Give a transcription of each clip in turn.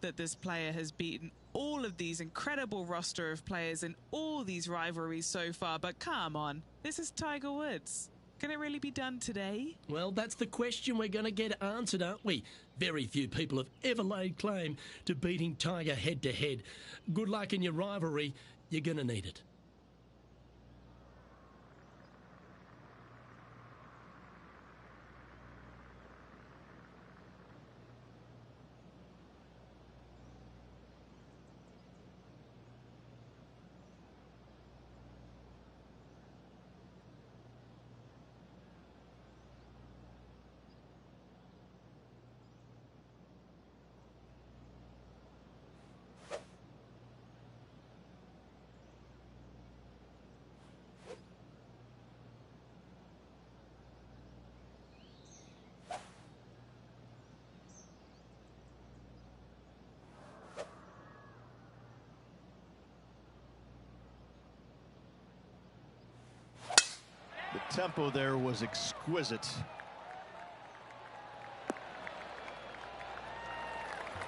that this player has beaten all of these incredible roster of players in all these rivalries so far, but come on, this is Tiger Woods. Can it really be done today? Well, that's the question we're going to get answered, aren't we? Very few people have ever laid claim to beating Tiger head-to-head. Good luck in your rivalry. You're going to need it. The tempo there was exquisite.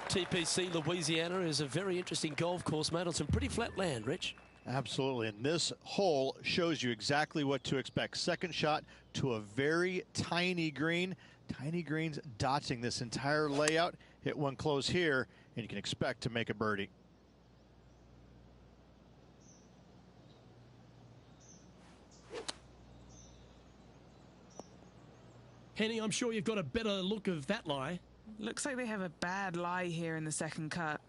TPC Louisiana is a very interesting golf course, made on some pretty flat land, Rich. Absolutely, and this hole shows you exactly what to expect. Second shot to a very tiny green. Tiny greens dotting this entire layout. Hit one close here, and you can expect to make a birdie. Henny, I'm sure you've got a better look of that lie. Looks like they have a bad lie here in the second cut.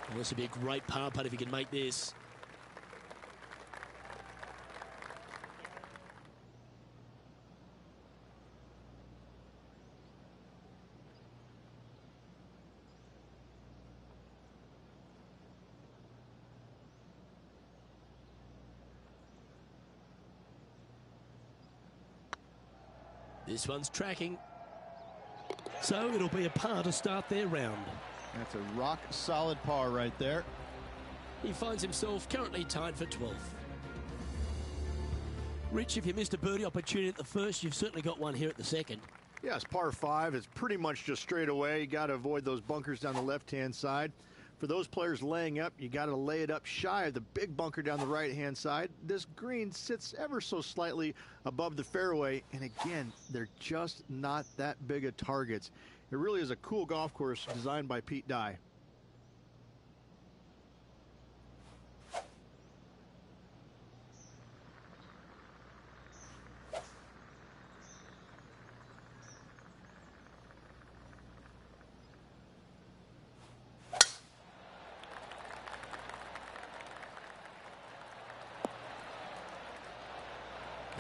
Well, this would be a great par putt if he can make this. This one's tracking. So it'll be a par to start their round. That's a rock solid par right there. He finds himself currently tied for 12th. Rich, if you missed a birdie opportunity at the first, you've certainly got one here at the second. Yes, par 5 is pretty much just straight away. You got to avoid those bunkers down the left-hand side. For those players laying up, you got to lay it up shy of the big bunker down the right-hand side. This green sits ever so slightly above the fairway, and again, they're just not that big of targets. It really is a cool golf course designed by Pete Dye.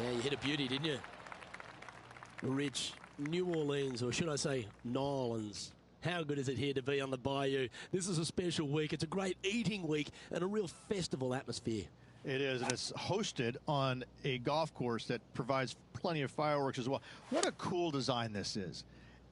Yeah, you hit a beauty, didn't you? Rich, New Orleans, or should I say Nolans. How good is it here to be on the Bayou? This is a special week. It's a great eating week and a real festival atmosphere. It is, and it's hosted on a golf course that provides plenty of fireworks as well. What a cool design this is.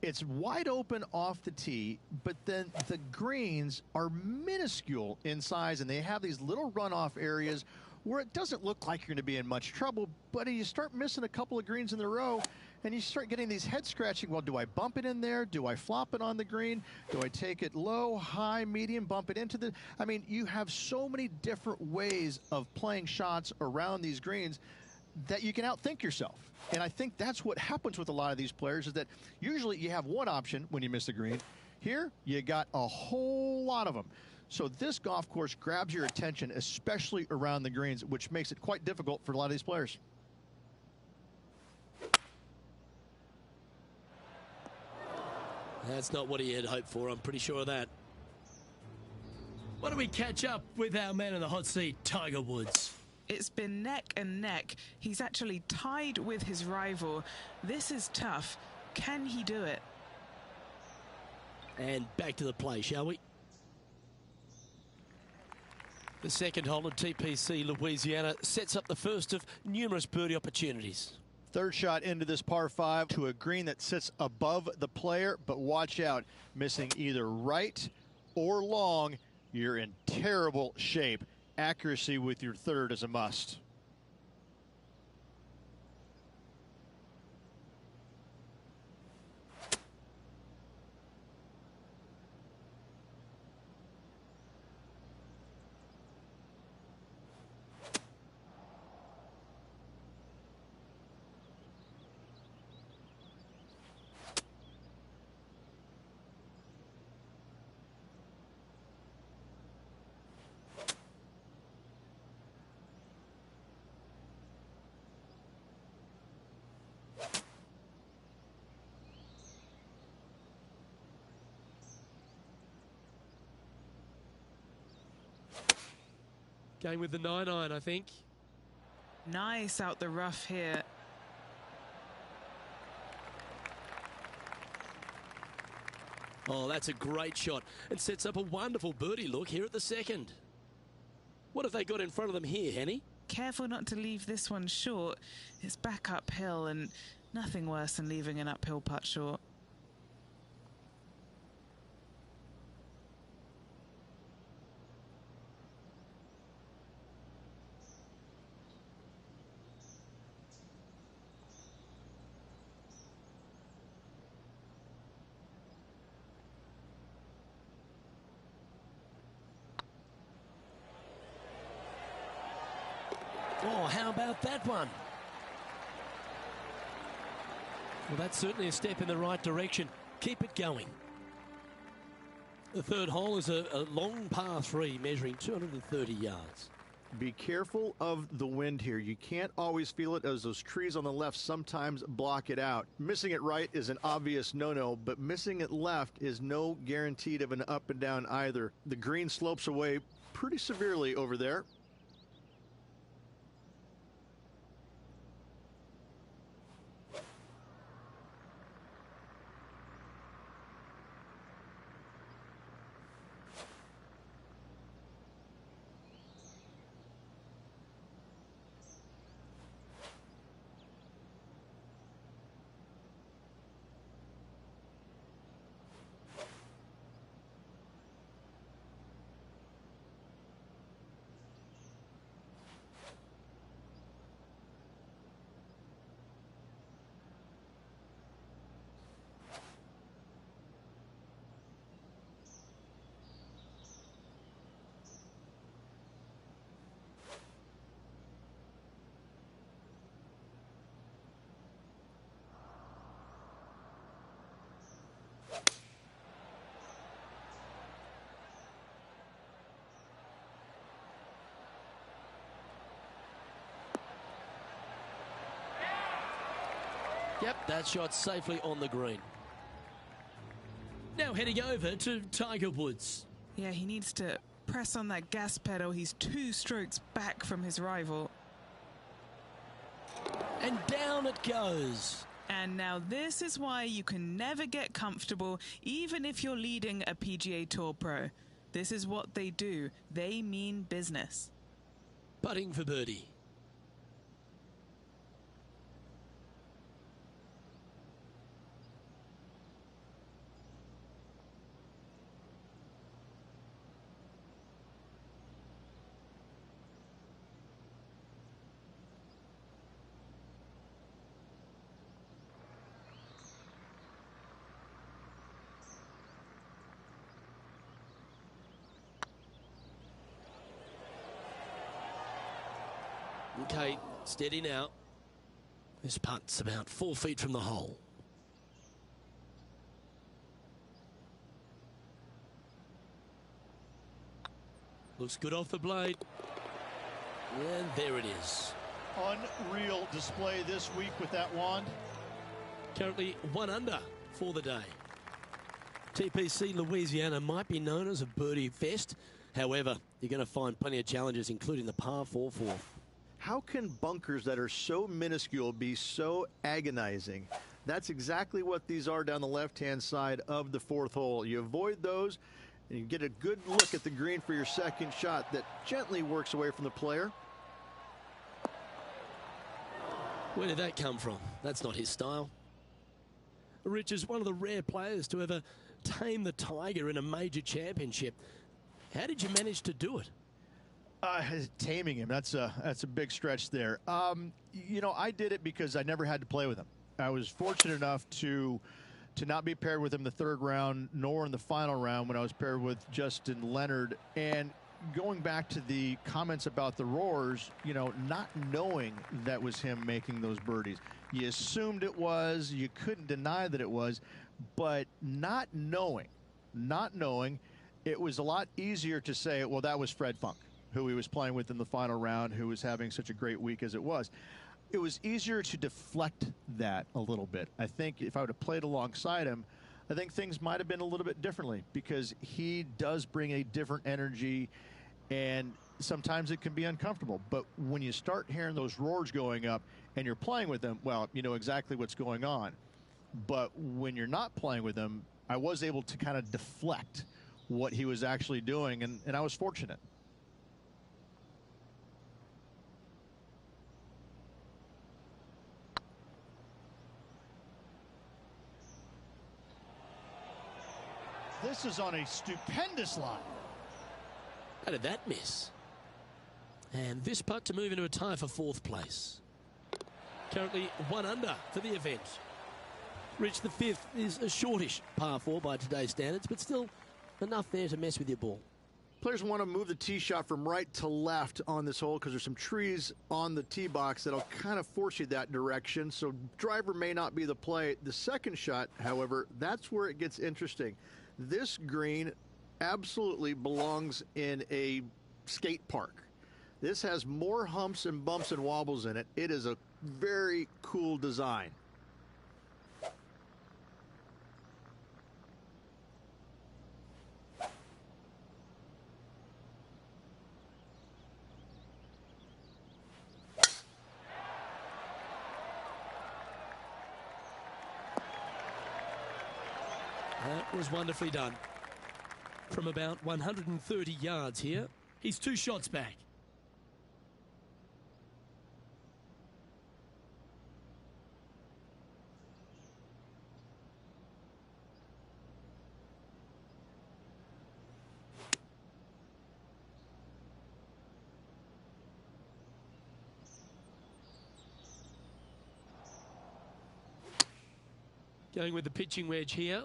It's wide open off the tee, but then the greens are minuscule in size, and they have these little runoff areas where it doesn't look like you're going to be in much trouble, but you start missing a couple of greens in a row, and you start getting these head scratching. Well, do I bump it in there? Do I flop it on the green? Do I take it low, high, medium, bump it into the... I mean, you have so many different ways of playing shots around these greens that you can outthink yourself. And I think that's what happens with a lot of these players, is that usually you have one option when you miss the green. Here, you got a whole lot of them. So this golf course grabs your attention, especially around the greens, which makes it quite difficult for a lot of these players. That's not what he had hoped for, I'm pretty sure of that. Why don't we catch up with our man in the hot seat, Tiger Woods? It's been neck and neck. He's actually tied with his rival. This is tough. Can he do it? And back to the play, shall we? The second hole at TPC Louisiana sets up the first of numerous birdie opportunities. Third shot into this par 5 to a green that sits above the player, but watch out, missing either right or long, you're in terrible shape. Accuracy with your third is a must. Going with the 9-iron, I think. Nice out the rough here. Oh, that's a great shot. It sets up a wonderful birdie look here at the second. What have they got in front of them here, Henny? Careful not to leave this one short. It's back uphill and nothing worse than leaving an uphill putt short. Oh, how about that one? Well, that's certainly a step in the right direction. Keep it going. The third hole is a long par 3 measuring 230 yards. Be careful of the wind here. You can't always feel it as those trees on the left sometimes block it out. Missing it right is an obvious no-no, but missing it left is no guaranteed of an up and down either. The green slopes away pretty severely over there. Yep, that shot safely on the green. Now heading over to Tiger Woods. Yeah, he needs to press on that gas pedal. He's 2 strokes back from his rival. And down it goes. And now this is why you can never get comfortable, even if you're leading a PGA Tour pro. This is what they do. They mean business. Putting for birdie. Okay, steady now. This putt's about 4 feet from the hole. Looks good off the blade. And there it is. Unreal display this week with that wand. Currently 1 under for the day. TPC Louisiana might be known as a birdie fest. However, you're going to find plenty of challenges, including the par 4 fourth. How can bunkers that are so minuscule be so agonizing? That's exactly what these are down the left-hand side of the 4th hole. You avoid those, and you get a good look at the green for your second shot that gently works away from the player. Where did that come from? That's not his style. Rich is one of the rare players to ever tame the Tiger in a major championship. How did you manage to do it? Taming him, that's a big stretch there. You know, I did it because I never had to play with him. I was fortunate enough to not be paired with him the third round, nor in the final round when I was paired with Justin Leonard. And going back to the comments about the roars, you know, not knowing that was him making those birdies. You assumed it was, you couldn't deny that it was, but not knowing, it was a lot easier to say, well, that was Fred Funk, who he was playing with in the final round, who was having such a great week as it was. It was easier to deflect that a little bit. I think if I would have played alongside him, I think things might have been a little bit differently, because he does bring a different energy, and sometimes it can be uncomfortable. But when you start hearing those roars going up and you're playing with them, well, you know exactly what's going on. But when you're not playing with him, I was able to kind of deflect what he was actually doing, and I was fortunate. This is on a stupendous line. How did that miss? And this putt to move into a tie for fourth place. Currently 1 under for the event. Rich, the fifth is a shortish par 4 by today's standards, but still enough there to mess with your ball. Players want to move the tee shot from right to left on this hole because there's some trees on the tee box that'll kind of force you that direction. So driver may not be the play. The second shot, however, that's where it gets interesting. This green absolutely belongs in a skate park. This has more humps and bumps and wobbles in it. It is a very cool design. That was wonderfully done. From about 130 yards here. He's 2 shots back. Going with the pitching wedge here.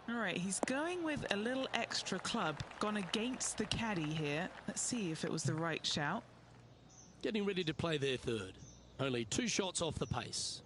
All right, he's going with a little extra club, gone against the caddy here. Let's see if it was the right shout. Getting ready to play their third. Only 2 shots off the pace.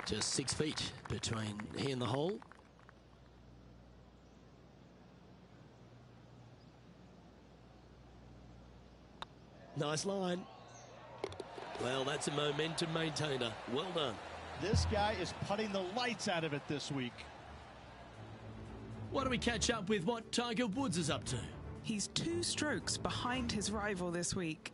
Just 6 feet between he and the hole. Nice line. Well, that's a momentum maintainer. Well done. This guy is putting the lights out of it this week. Why don't we catch up with what Tiger Woods is up to? He's 2 strokes behind his rival this week.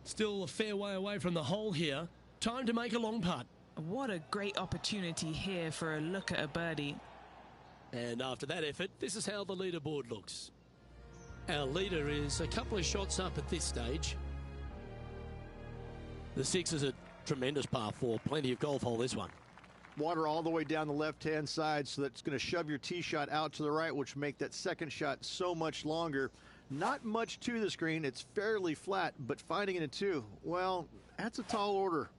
Still a fair way away from the hole here. Time to make a long putt. What a great opportunity here for a look at a birdie. And after that effort, this is how the leaderboard looks. Our leader is a couple of shots up at this stage. The 6 is a tremendous par 4. Plenty of golf hole, this one. Water all the way down the left-hand side, so that's going to shove your tee shot out to the right, which make that second shot so much longer. Not much to the screen. It's fairly flat, but finding it in 2, well, that's a tall order.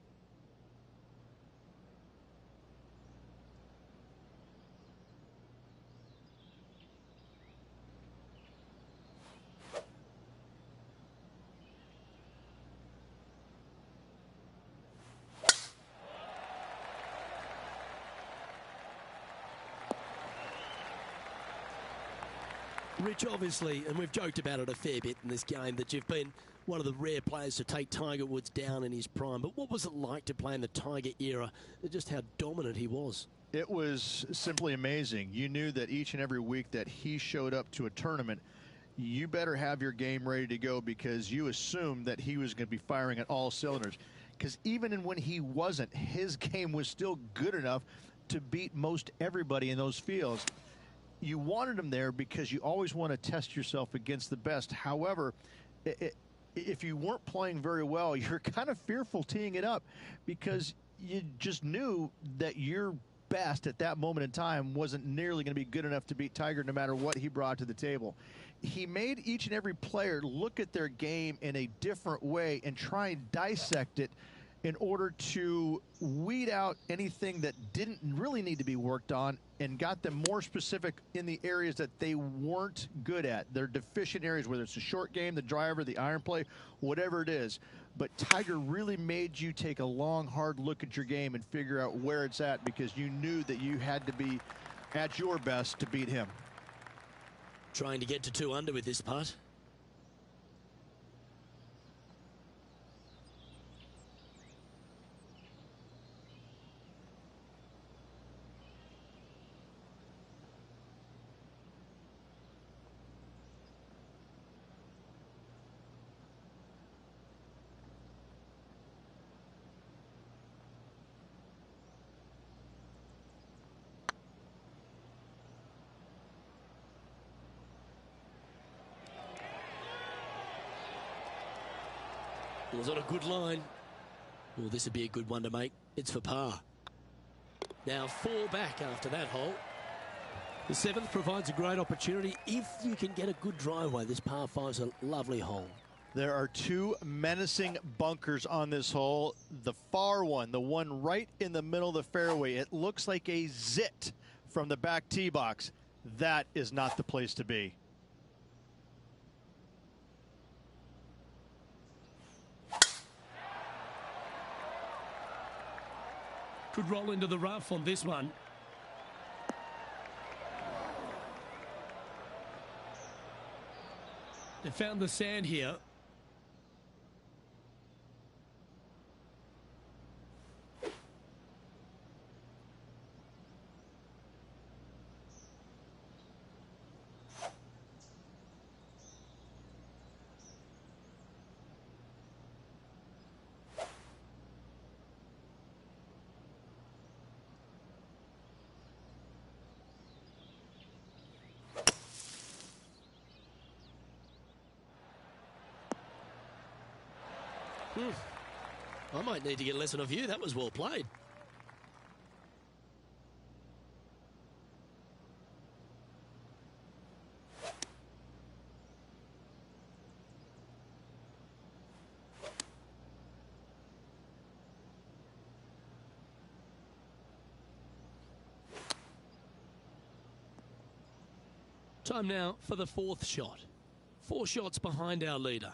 Rich, obviously, and we've joked about it a fair bit in this game, that you've been one of the rare players to take Tiger Woods down in his prime. But what was it like to play in the Tiger era, and just how dominant he was? It was simply amazing. You knew that each and every week that he showed up to a tournament, you better have your game ready to go, because you assumed that he was going to be firing at all cylinders. Because even when he wasn't, his game was still good enough to beat most everybody in those fields. You wanted him there because you always want to test yourself against the best. However, if you weren't playing very well, you're kind of fearful teeing it up, because you just knew that your best at that moment in time wasn't nearly going to be good enough to beat Tiger, no matter what he brought to the table. He made each and every player look at their game in a different way and try and dissect it in order to weed out anything that didn't really need to be worked on, and got them more specific in the areas that they weren't good at, their deficient areas, whether it's the short game, the driver, the iron play, whatever it is. But Tiger really made you take a long, hard look at your game and figure out where it's at, because you knew that you had to be at your best to beat him. Trying to get to 2 under with this putt. Was on a good line. Well, this would be a good one to make. It's for par. Now 4 back after that hole. The 7th provides a great opportunity if you can get a good driveway. This par 5's a lovely hole. There are 2 menacing bunkers on this hole. The far one, the one right in the middle of the fairway, it looks like a zit from the back tee box. That is not the place to be. Could roll into the rough on this one. They found the sand here. I might need to get a lesson of you. That was well played. Time now for the 4th shot. 4 shots behind our leader.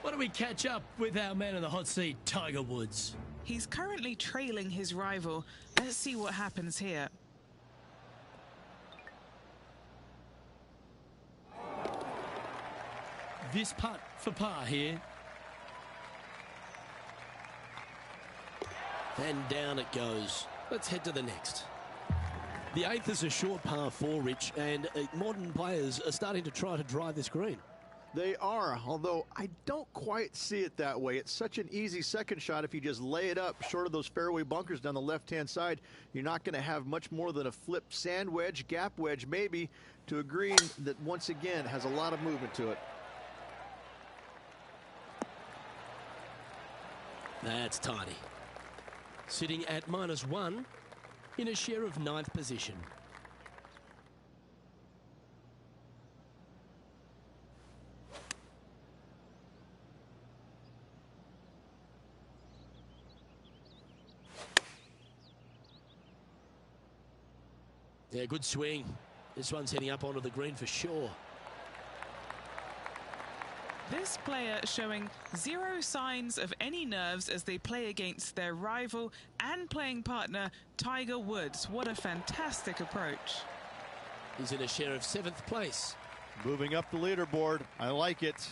Why don't we catch up with our man in the hot seat, Tiger Woods? He's currently trailing his rival. Let's see what happens here. This putt for par here. And down it goes. Let's head to the next. The 8th is a short par 4, Rich, and modern players are starting to try to drive this green. They are, although I don't quite see it that way. It's such an easy second shot if you just lay it up short of those fairway bunkers down the left-hand side. You're not going to have much more than a flip sand wedge, gap wedge maybe, to a green that once again has a lot of movement to it. That's tidy. Sitting at -1 in a share of 9th position. Yeah, good swing. This one's heading up onto the green for sure. This player showing zero signs of any nerves as they play against their rival and playing partner, Tiger Woods. What a fantastic approach. He's in a share of 7th place. Moving up the leaderboard. I like it.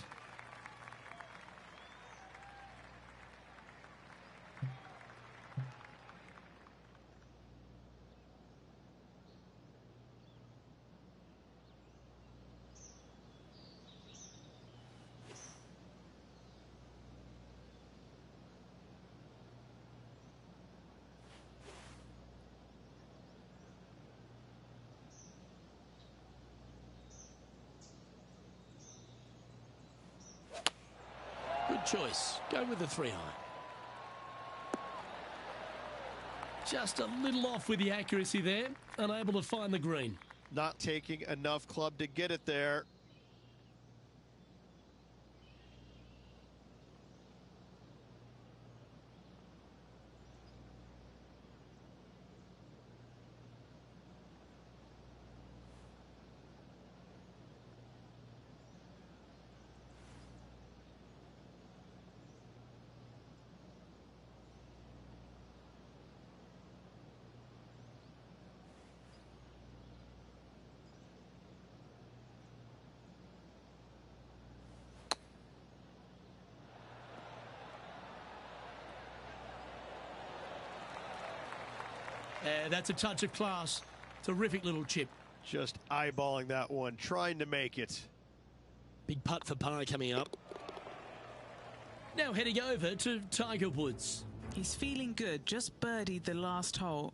Good choice. Go with the 3-iron. Just a little off with the accuracy there, unable to find the green. Not taking enough club to get it there. That's a touch of class. Terrific little chip. Just eyeballing that one, trying to make it. Big putt for par coming up. Now heading over to Tiger Woods. He's feeling good, just birdied the last hole.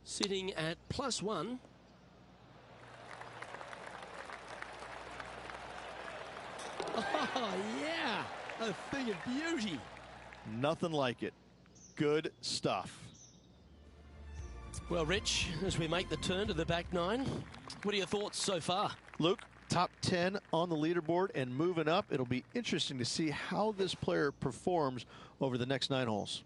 Sitting at +1. Oh, yeah. A thing of beauty. Nothing like it. Good stuff. Well, Rich, as we make the turn to the back 9, what are your thoughts so far? Luke, top 10 on the leaderboard and moving up. It'll be interesting to see how this player performs over the next 9 holes.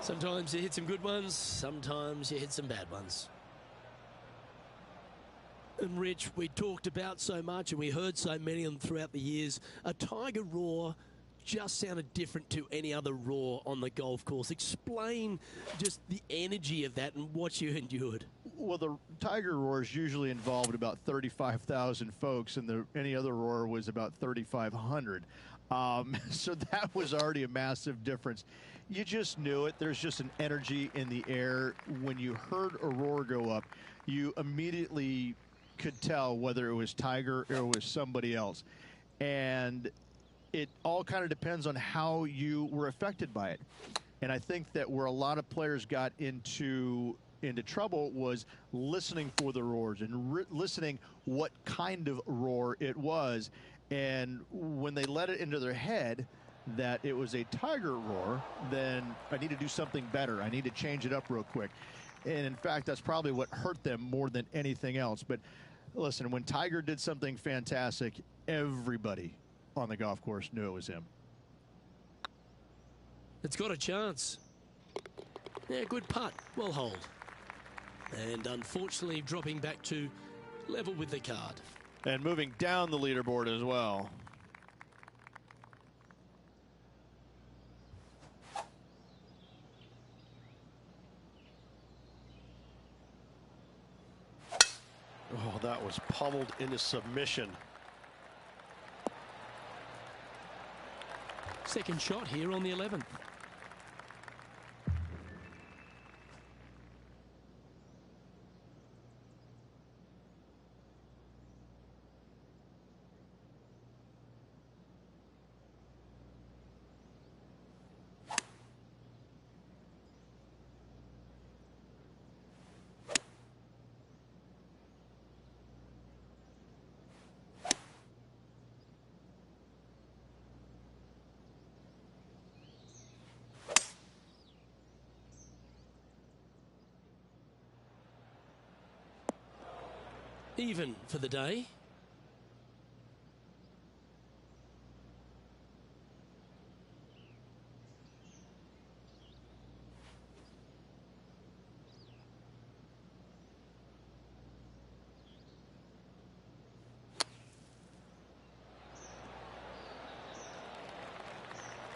Sometimes you hit some good ones, sometimes you hit some bad ones. And Rich, we talked about so much and we heard so many of them throughout the years. A Tiger roar just sounded different to any other roar on the golf course. Explain just the energy of that and what you endured. Well, the Tiger roar is usually involved about 35,000 folks, and any other roar was about 3,500. So that was already a massive difference. You just knew it. There's just an energy in the air. When you heard a roar go up, you immediately could tell whether it was Tiger or it was somebody else. And it all kind of depends on how you were affected by it. And I think that where a lot of players got into trouble was listening for the roars and listening what kind of roar it was. And when they let it into their head that it was a Tiger roar, then I need to do something better. I need to change it up real quick. And in fact, that's probably what hurt them more than anything else. But listen, when Tiger did something fantastic, everybody on the golf course knew it was him. It's got a chance. Yeah, good putt. Well hold. And unfortunately dropping back to level with the card. And moving down the leaderboard as well. Oh, that was pummeled into submission. Second shot here on the 11th. even for the day.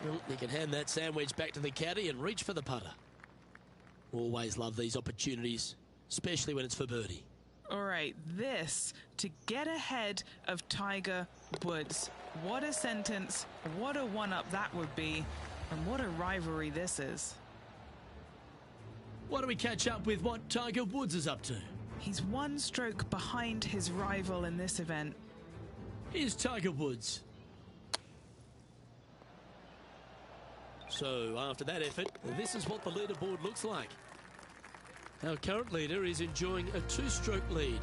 Well, he can hand that sandwich back to the caddy and reach for the putter. Always love these opportunities, especially when it's for birdie. All right, this to get ahead of Tiger Woods. What a sentence, what a one-up that would be, and what a rivalry this is. Why don't we catch up with what Tiger Woods is up to? He's one stroke behind his rival in this event. Here's Tiger Woods. So after that effort, this is what the leaderboard looks like. Our current leader is enjoying a 2-stroke lead.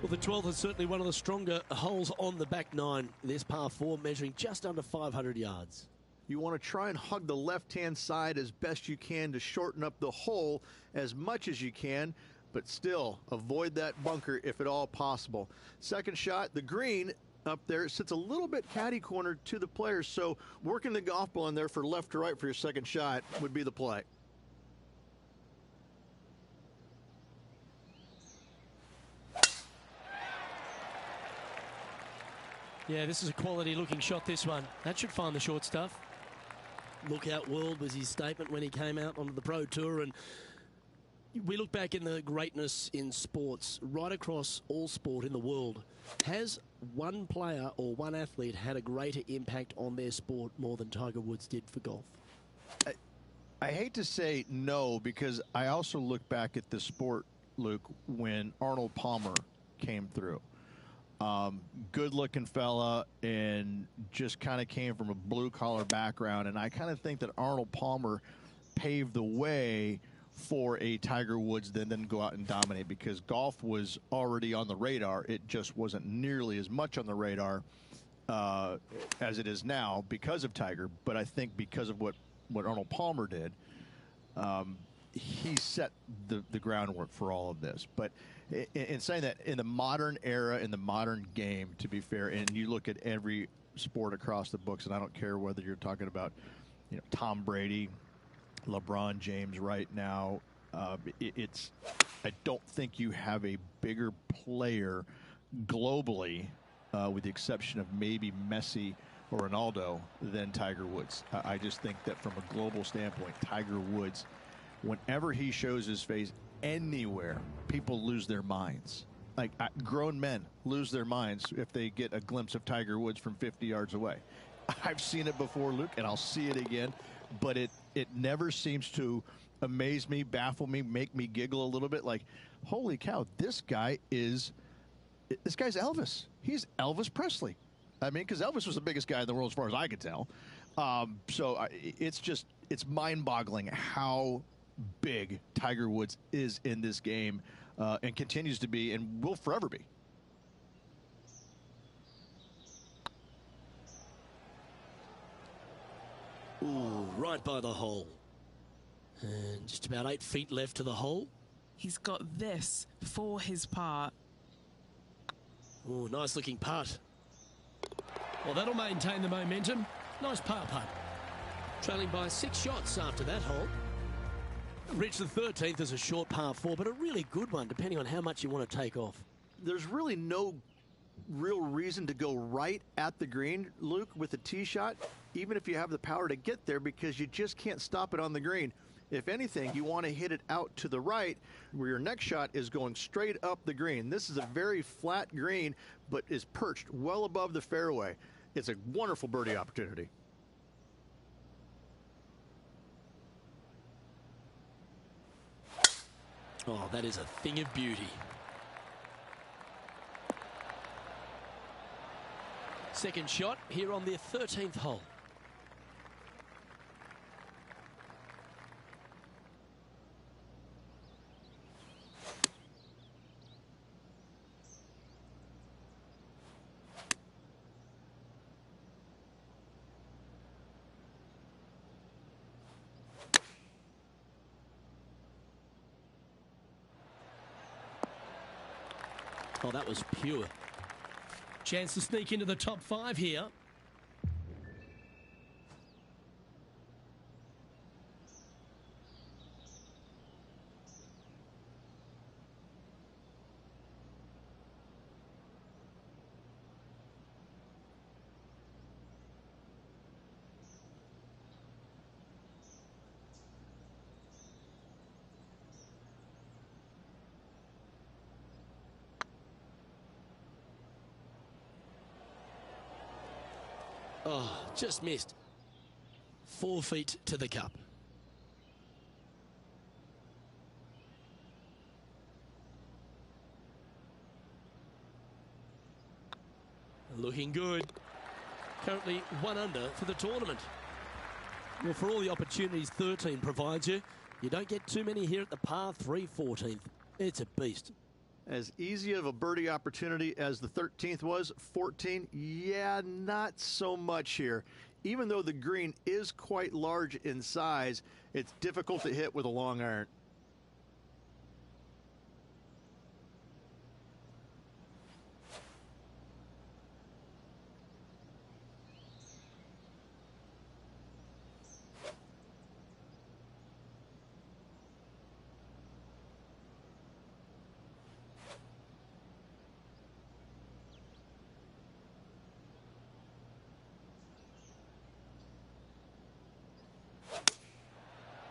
Well, the 12th is certainly one of the stronger holes on the back nine. This par 4 measuring just under 500 yards. You want to try and hug the left-hand side as best you can to shorten up the hole as much as you can, but still avoid that bunker if at all possible. Second shot, the green up there sits a little bit caddy corner to the players, so working the golf ball in there for left to right for your second shot would be the play. Yeah, this is a quality looking shot, this one. That should find the short stuff. Look out world was his statement when he came out onto the Pro Tour, and we look back in the greatness in sports, right across all sport in the world. Has one player or one athlete had a greater impact on their sport more than Tiger Woods did for golf? I hate to say no, because I also look back at the sport, Luke, when Arnold Palmer came through. Good-looking fella and just kind of came from a blue-collar background, and I kind of think that Arnold Palmer paved the way for a Tiger Woods then go out and dominate, because golf was already on the radar. It just wasn't nearly as much on the radar as it is now because of Tiger. But I think because of what Arnold Palmer did, he set the groundwork for all of this. But in saying that, in the modern era, in the modern game, to be fair, and you look at every sport across the books, and I don't care whether you're talking about, you know, Tom Brady, LeBron James right now, I don't think you have a bigger player globally, with the exception of maybe Messi or Ronaldo, than Tiger Woods. I just think that from a global standpoint, Tiger Woods, whenever he shows his face anywhere, people lose their minds. Like, grown men lose their minds if they get a glimpse of Tiger Woods from 50 yards away. I've seen it before, Luke, and I'll see it again, but it never seems to amaze me, baffle me, make me giggle a little bit. Like, holy cow, this guy's Elvis. He's Elvis Presley. I mean, because Elvis was the biggest guy in the world as far as I could tell. It's mind-boggling how big Tiger Woods is in this game, and continues to be, and will forever be. Ooh, right by the hole. And just about 8 feet left to the hole. He's got this for his part. Ooh, nice looking putt. Well, that'll maintain the momentum. Nice par putt. Trailing by 6 shots after that hole. Reached the 13th as a short par 4, but a really good one, depending on how much you want to take off. There's really no real reason to go right at the green, Luke, with a tee shot, even if you have the power to get there, because you just can't stop it on the green. If anything, you want to hit it out to the right, where your next shot is going straight up the green. This is a very flat green, but is perched well above the fairway. It's a wonderful birdie opportunity. Oh, that is a thing of beauty. Second shot here on their 13th hole. Oh, that was pure. Chance to sneak into the top 5 here. Oh, just missed. 4 feet to the cup. Looking good. Currently 1 under for the tournament. Well, for all the opportunities 13 provides you, you don't get too many here at the par 3 14th. It's a beast. As easy of a birdie opportunity as the 13th was, 14, yeah, not so much here. Even though the green is quite large in size, it's difficult to hit with a long iron.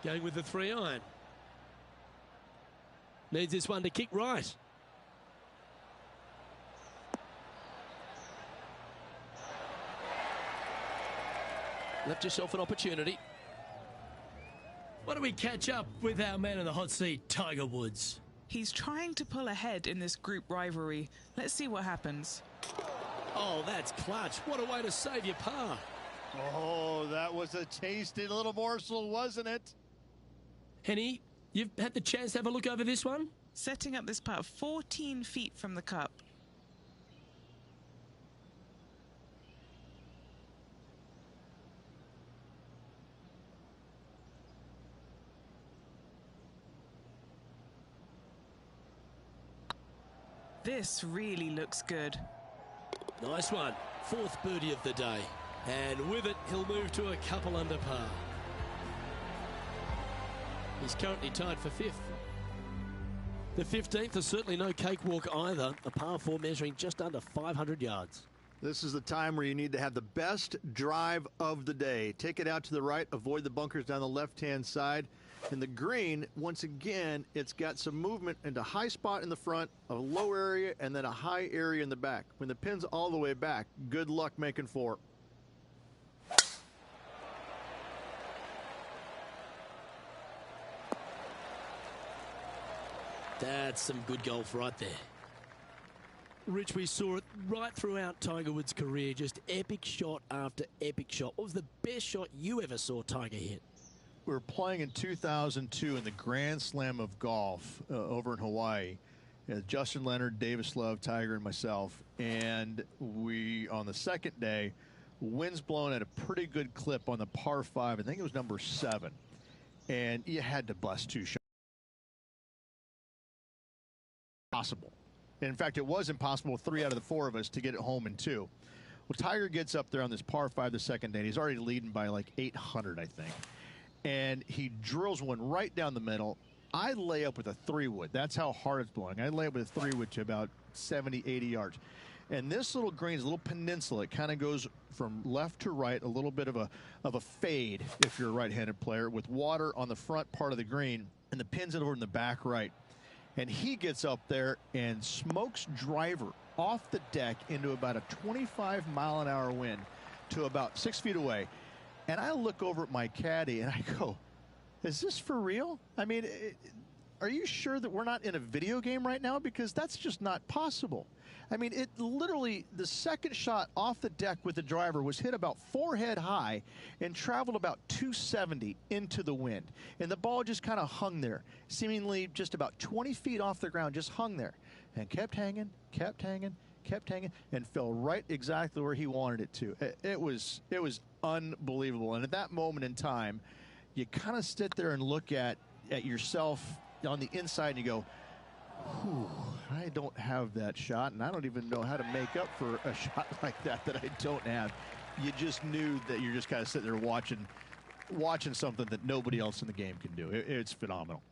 Going with the 3-iron. Needs this one to kick right. Left yourself an opportunity. Why don't we catch up with our man in the hot seat, Tiger Woods? He's trying to pull ahead in this group rivalry. Let's see what happens. Oh, that's clutch. What a way to save your par. Oh, that was a tasty little morsel, wasn't it? Henny, you've had the chance to have a look over this one? Setting up this putt 14 feet from the cup. This really looks good. Nice one. 4th birdie of the day. And with it, he'll move to a couple under par. He's currently tied for 5th. The 15th is certainly no cakewalk either. A par 4 measuring just under 500 yards. This is the time where you need to have the best drive of the day. Take it out to the right, avoid the bunkers down the left-hand side. And the green, once again, it's got some movement into high spot in the front, a low area, and then a high area in the back. When the pin's all the way back, good luck making 4. That's some good golf right there. Rich, we saw it right throughout Tiger Woods' career, just epic shot after epic shot. What was the best shot you ever saw Tiger hit? We were playing in 2002 in the Grand Slam of Golf over in Hawaii. Justin Leonard, Davis Love, Tiger, and myself. And we, on the second day, winds blowing at a pretty good clip on the par 5. I think it was number 7. And you had to bust 2 shots. Possible. In fact, it was impossible with 3 out of the 4 of us to get it home in 2. Well, Tiger gets up there on this par 5 the second day, and he's already leading by like 800, I think. And he drills one right down the middle. I lay up with a 3-wood. That's how hard it's blowing. I lay up with a 3-wood to about 70, 80 yards. And this little green is a little peninsula. It kind of goes from left to right, a little bit of a fade if you're a right-handed player, with water on the front part of the green, and the pin's over in the back right. And he gets up there and smokes driver off the deck into about a 25-mile-an-hour wind to about 6 feet away. And I look over at my caddy and I go, is this for real? I mean, are you sure that we're not in a video game right now? Because that's just not possible. I mean, it literally, the second shot off the deck with the driver was hit about forehead high and traveled about 270 into the wind. And the ball just kind of hung there, seemingly just about 20 feet off the ground, just hung there and kept hanging, kept hanging, kept hanging, and fell right exactly where he wanted it to. It was unbelievable. And at that moment in time, you kind of sit there and look at yourself on the inside and you go, Whew, I don't have that shot, and I don't even know how to make up for a shot like that I don't have. You just knew that you're just kind of sitting there watching something that nobody else in the game can do. It's phenomenal.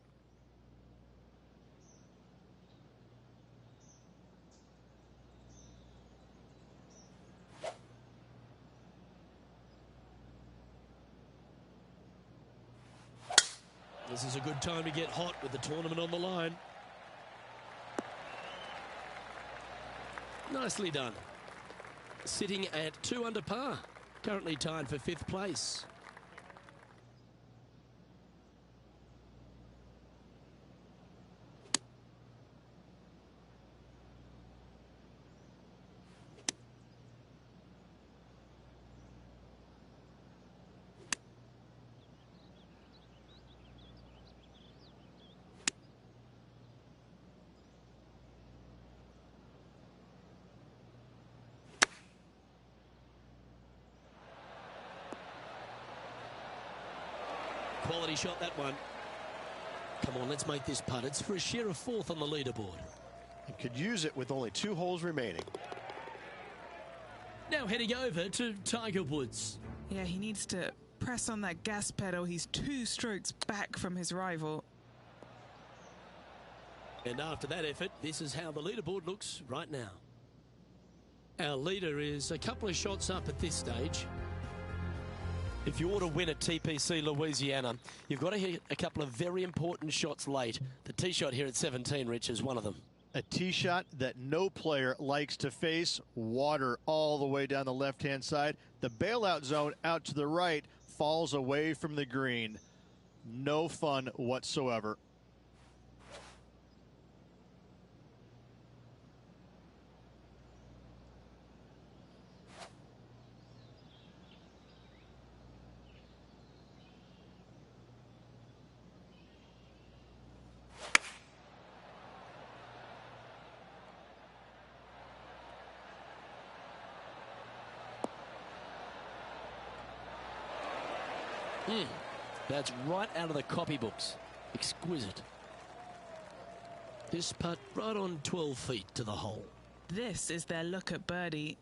This is a good time to get hot with the tournament on the line. Nicely done. Sitting at 2 under par. Currently tied for 5th place. Quality shot, that one. Come on, let's make this putt. It's for a share of 4th on the leaderboard. And could use it with only 2 holes remaining. Now heading over to Tiger Woods. Yeah, he needs to press on that gas pedal. He's 2 strokes back from his rival. And after that effort, this is how the leaderboard looks right now. Our leader is a couple of shots up at this stage. If you ought to win at TPC Louisiana, you've got to hit a couple of very important shots late. The tee shot here at 17, Rich, is one of them. A tee shot that no player likes to face. Water all the way down the left-hand side. The bailout zone out to the right falls away from the green. No fun whatsoever. That's right out of the copybooks. Exquisite. This putt right on 12 feet to the hole. This is their look at birdie.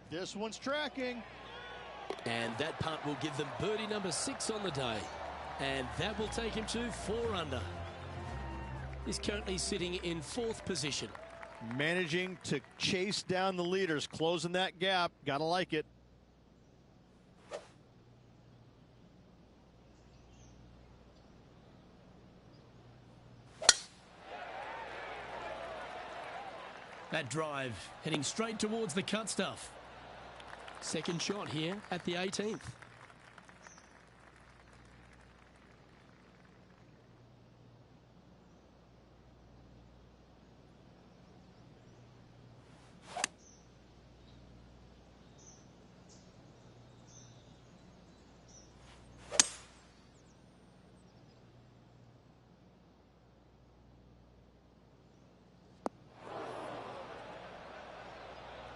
This one's tracking. And that putt will give them birdie number 6 on the day. And that will take him to 4 under. He's currently sitting in 4th position. Managing to chase down the leaders, closing that gap. Gotta like it. That drive heading straight towards the cut stuff. Second shot here at the 18th.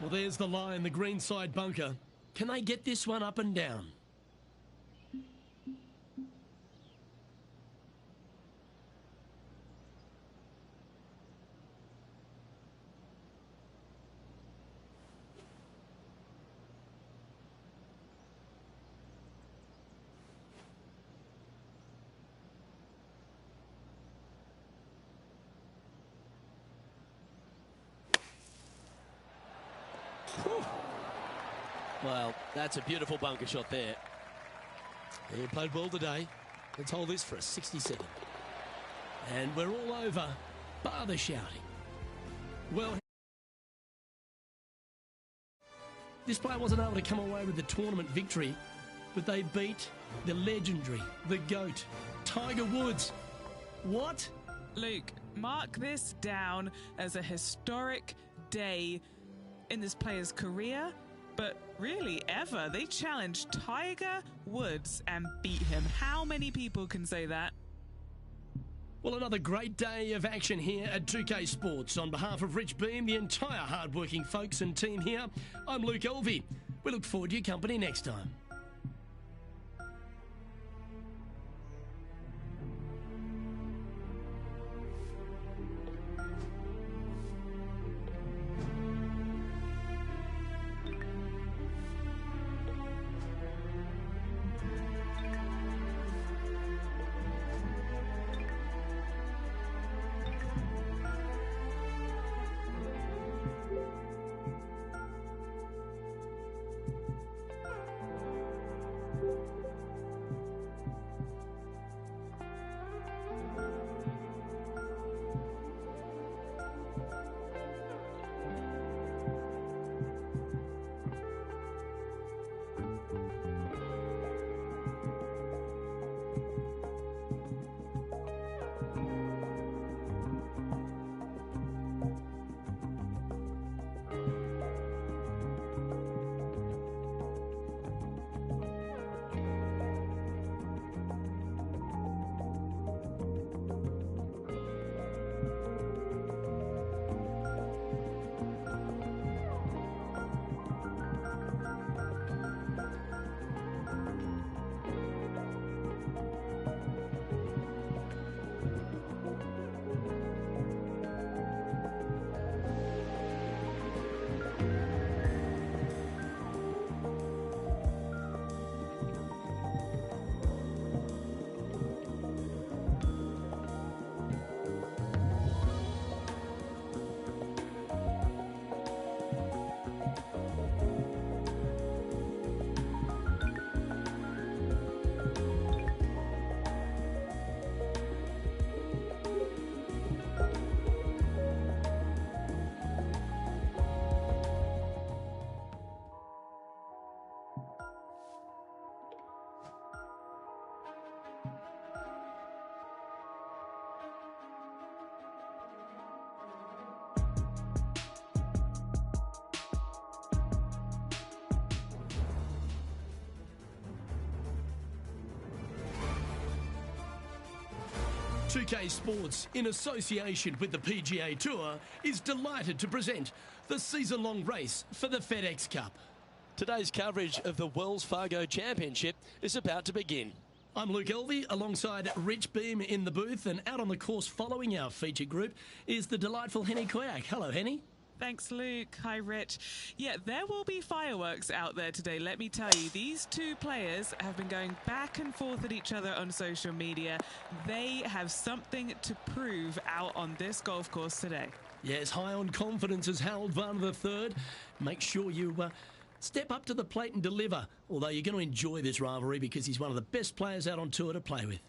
Well, there's the line, the green side bunker. Can they get this one up and down? Well, that's a beautiful bunker shot there. He played well today. Let's hold this for a 67. And we're all over, bar the shouting. Well, this player wasn't able to come away with the tournament victory, but they beat the legendary, the GOAT, Tiger Woods. What? Luke, mark this down as a historic day in this player's career, but really ever. They challenged Tiger Woods and beat him. How many people can say that? Well, another great day of action here at 2K Sports. On behalf of Rich Beam, the entire hard-working folks and team here, I'm Luke Elvey. We look forward to your company next time. .2K Sports, in association with the PGA Tour, is delighted to present the season-long race for the FedEx Cup. Today's coverage of the Wells Fargo Championship is about to begin. I'm Luke Elvey, alongside Rich Beam in the booth, and out on the course following our feature group is the delightful Henny Koyak. Hello, Henny. Thanks, Luke. Hi, Rich. Yeah, there will be fireworks out there today, let me tell you. These two players have been going back and forth at each other on social media. They have something to prove out on this golf course today. Yes, high on confidence as Harold Varner III. Make sure you step up to the plate and deliver, although you're going to enjoy this rivalry because he's one of the best players out on tour to play with.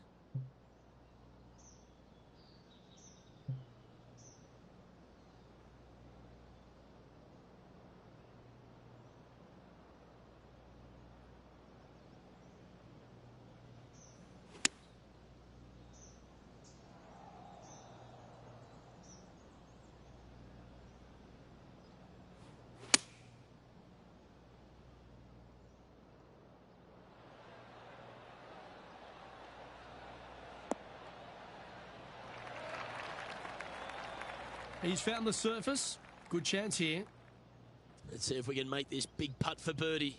He's found the surface. Good chance here. Let's see if we can make this big putt for birdie.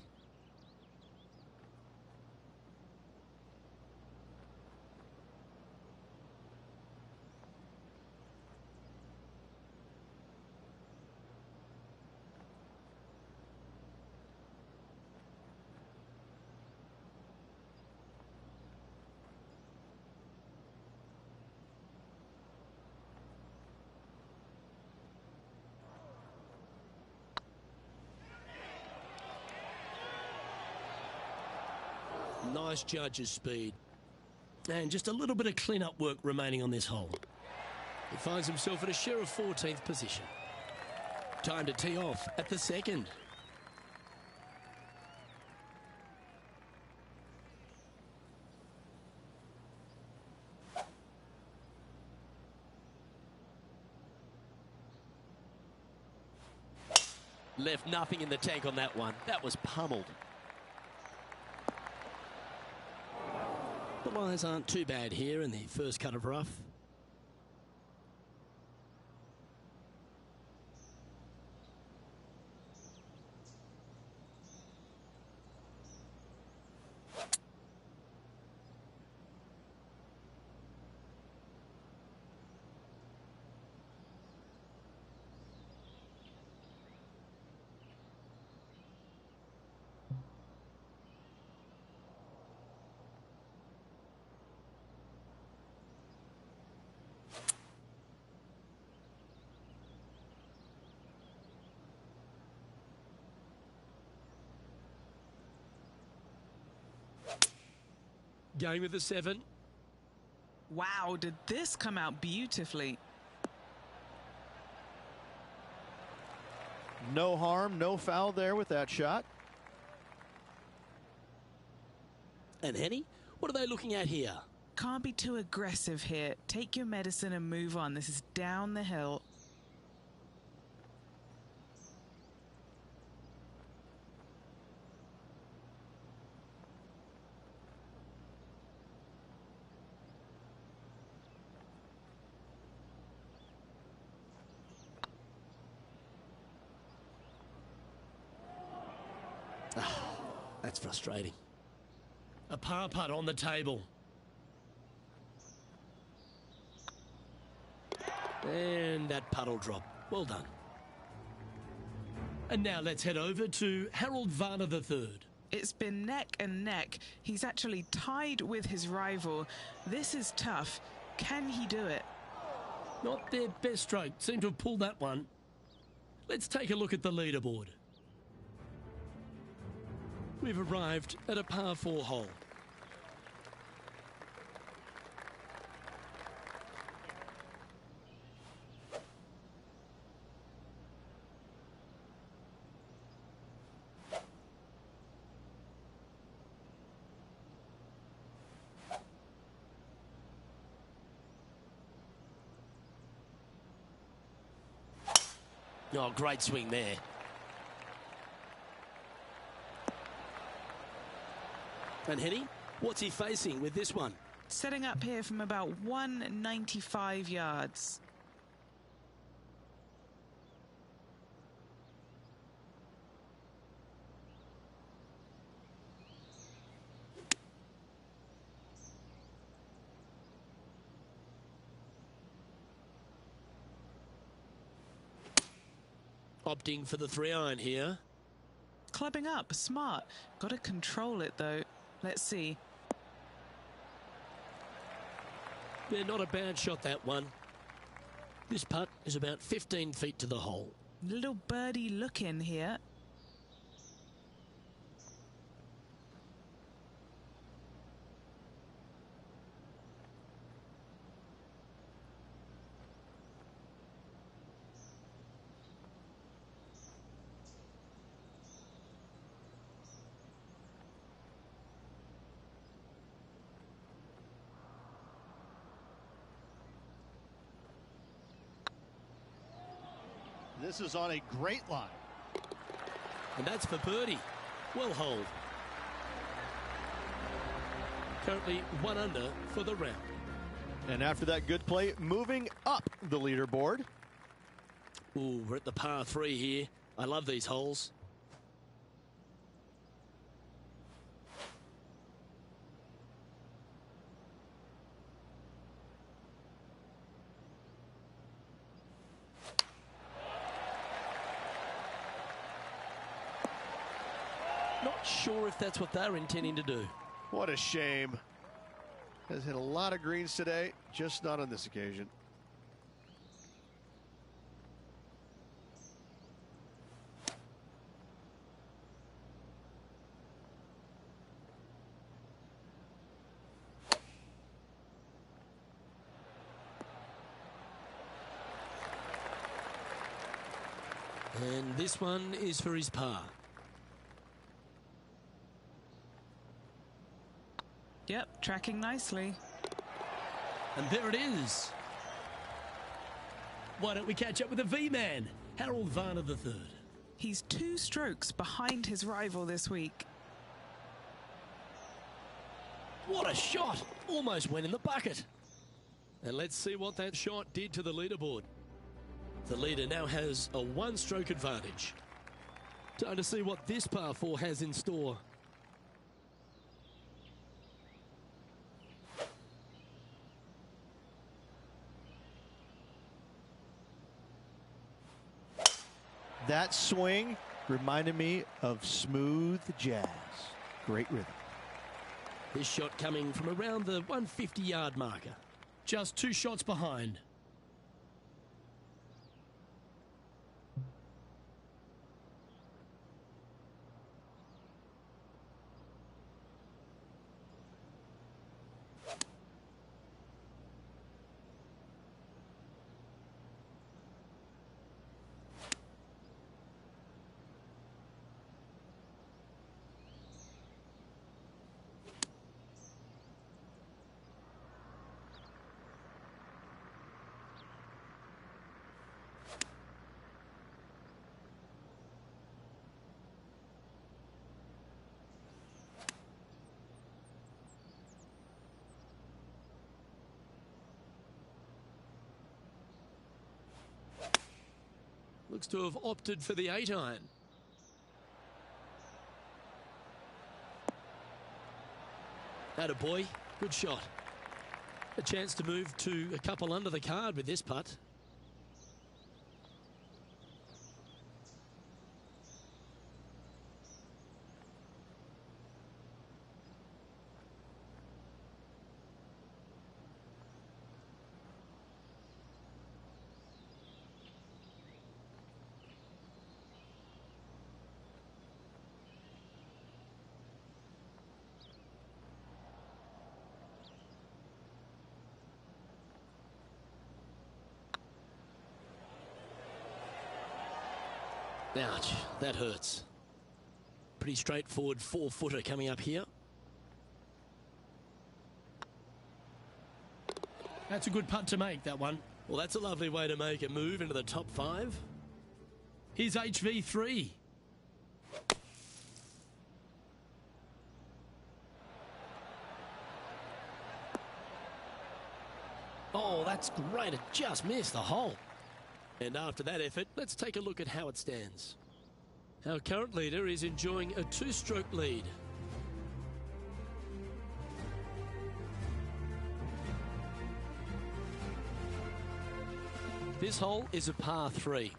Nice judge's speed. And just a little bit of clean-up work remaining on this hole. He finds himself at a sheriff 14th position. Time to tee off at the second. Left nothing in the tank on that one. That was pummeled. The lines aren't too bad here in the first cut of rough. Going with the 7. Wow, did this come out beautifully? No harm, no foul there with that shot. And Henny, what are they looking at here? Can't be too aggressive here. Take your medicine and move on. This is down the hill. That's frustrating. A par putt on the table. And that puddle drop. Well done. And now let's head over to Harold Varner III. It's been neck and neck. He's actually tied with his rival. This is tough. Can he do it? Not their best stroke. Seem to have pulled that one. Let's take a look at the leaderboard. We've arrived at a par 4 hole. Oh, great swing there. And Henny, what's he facing with this one? Setting up here from about 195 yards. Opting for the 3-iron here. Clubbing up, smart. Got to control it though. Let's see. Yeah, not a bad shot, that one. This putt is about 15 feet to the hole. Little birdie look in here. This is on a great line. And that's for birdie. Well holed. Currently 1 under for the round. And after that good play, moving up the leaderboard. Ooh, we're at the par 3 here. I love these holes. Not sure if that's what they're intending to do. What a shame. Has hit a lot of greens today, just not on this occasion. And this one is for his par. Yep, tracking nicely. And there it is. Why don't we catch up with the V-Man, Harold Varner III. He's 2 strokes behind his rival this week. What a shot! Almost went in the bucket. And let's see what that shot did to the leaderboard. The leader now has a 1-stroke advantage. Time to see what this par 4 has in store. That swing reminded me of smooth jazz. Great rhythm. This shot coming from around the 150-yard marker. Just 2 shots behind. Looks to have opted for the 8-iron. Attaboy, good shot. A chance to move to a couple under the card with this putt. Ouch, that hurts. Pretty straightforward 4-footer coming up here. That's a good putt to make, that one. Well, that's a lovely way to make a move into the top 5. Here's HV3. Oh, that's great. It just missed the hole. And after that effort, let's take a look at how it stands. Our current leader is enjoying a 2-stroke lead. This hole is a par 3.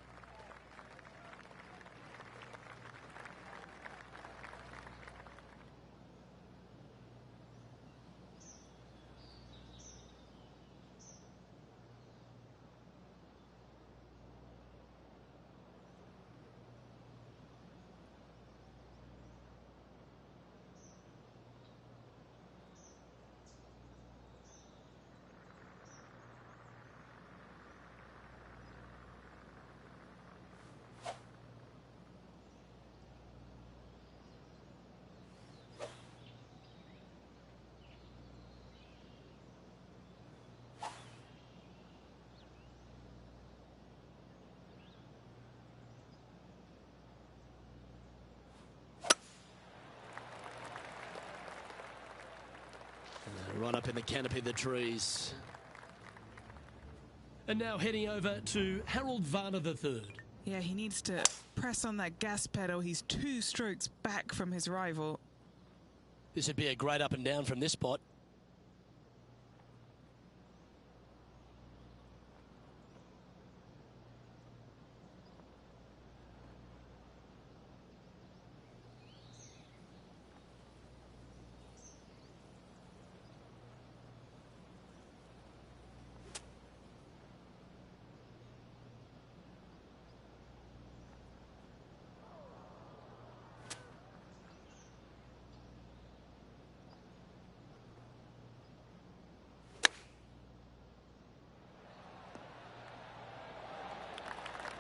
Right up in the canopy of the trees. And now heading over to Harold Varner III. Yeah, he needs to press on that gas pedal. He's 2 strokes back from his rival. This would be a great up and down from this spot.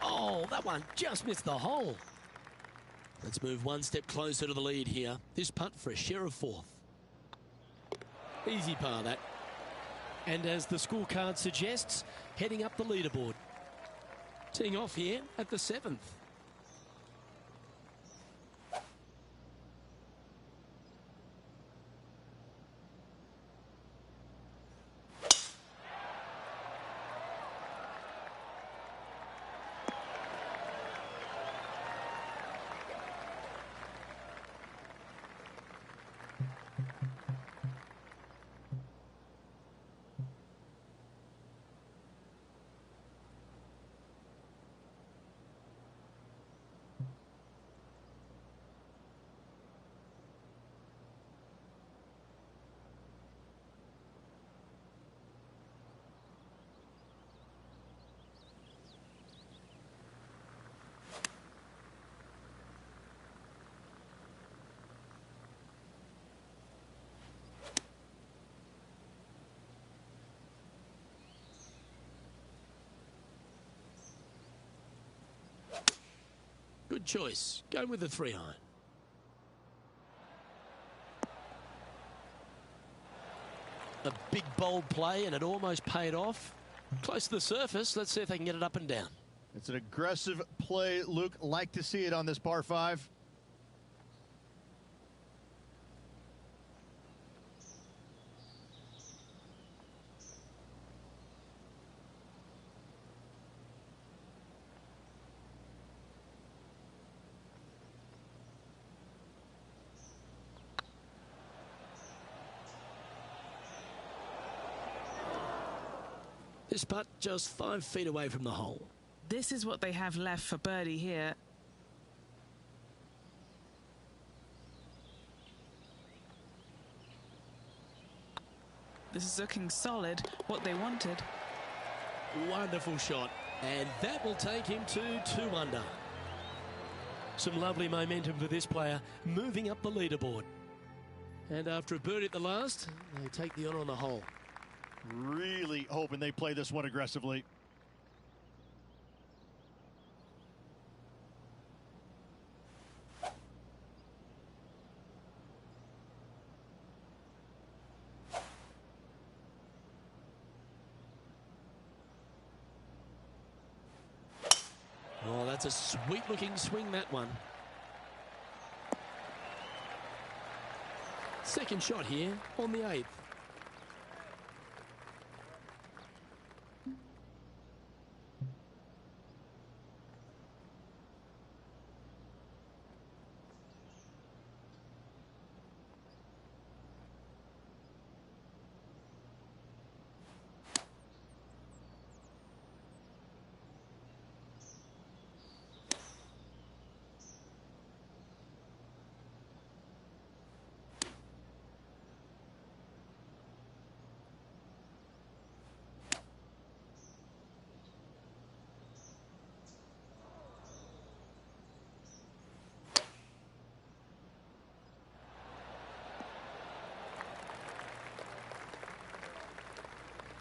Oh, that one just missed the hole. Let's move one step closer to the lead here. This putt for a share of 4th. Easy par, that. And as the scorecard suggests, heading up the leaderboard. Teeing off here at the 7th. Good choice. Going with the 3-iron. A big bold play, and it almost paid off. Close to the surface. Let's see if they can get it up and down. It's an aggressive play, Luke. Like to see it on this par 5. This putt just 5 feet away from the hole. This is what they have left for birdie here. This is looking solid, what they wanted. Wonderful shot. And that will take him to 2 under. Some lovely momentum for this player, moving up the leaderboard. And after a birdie at the last, they take the honour on the hole. Really hoping they play this one aggressively. Oh, that's a sweet-looking swing, that one. Second shot here on the 8th.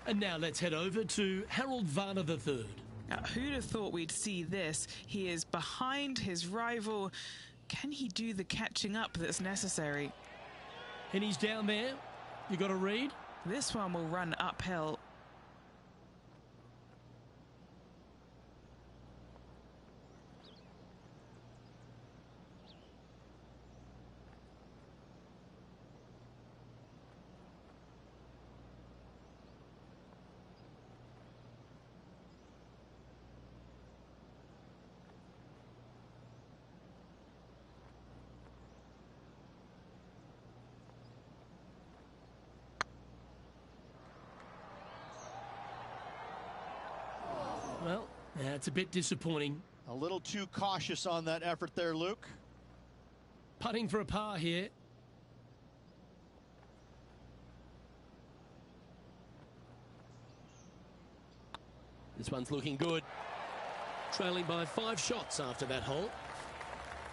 And now let's head over to Harold Varner III. Now, who'd have thought we'd see this? He is behind his rival. Can he do the catching up that's necessary? And he's down there. You got a read? This one will run uphill. Well, that's a bit disappointing. A little too cautious on that effort there, Luke. Putting for a par here. This one's looking good. Trailing by 5 shots after that hole.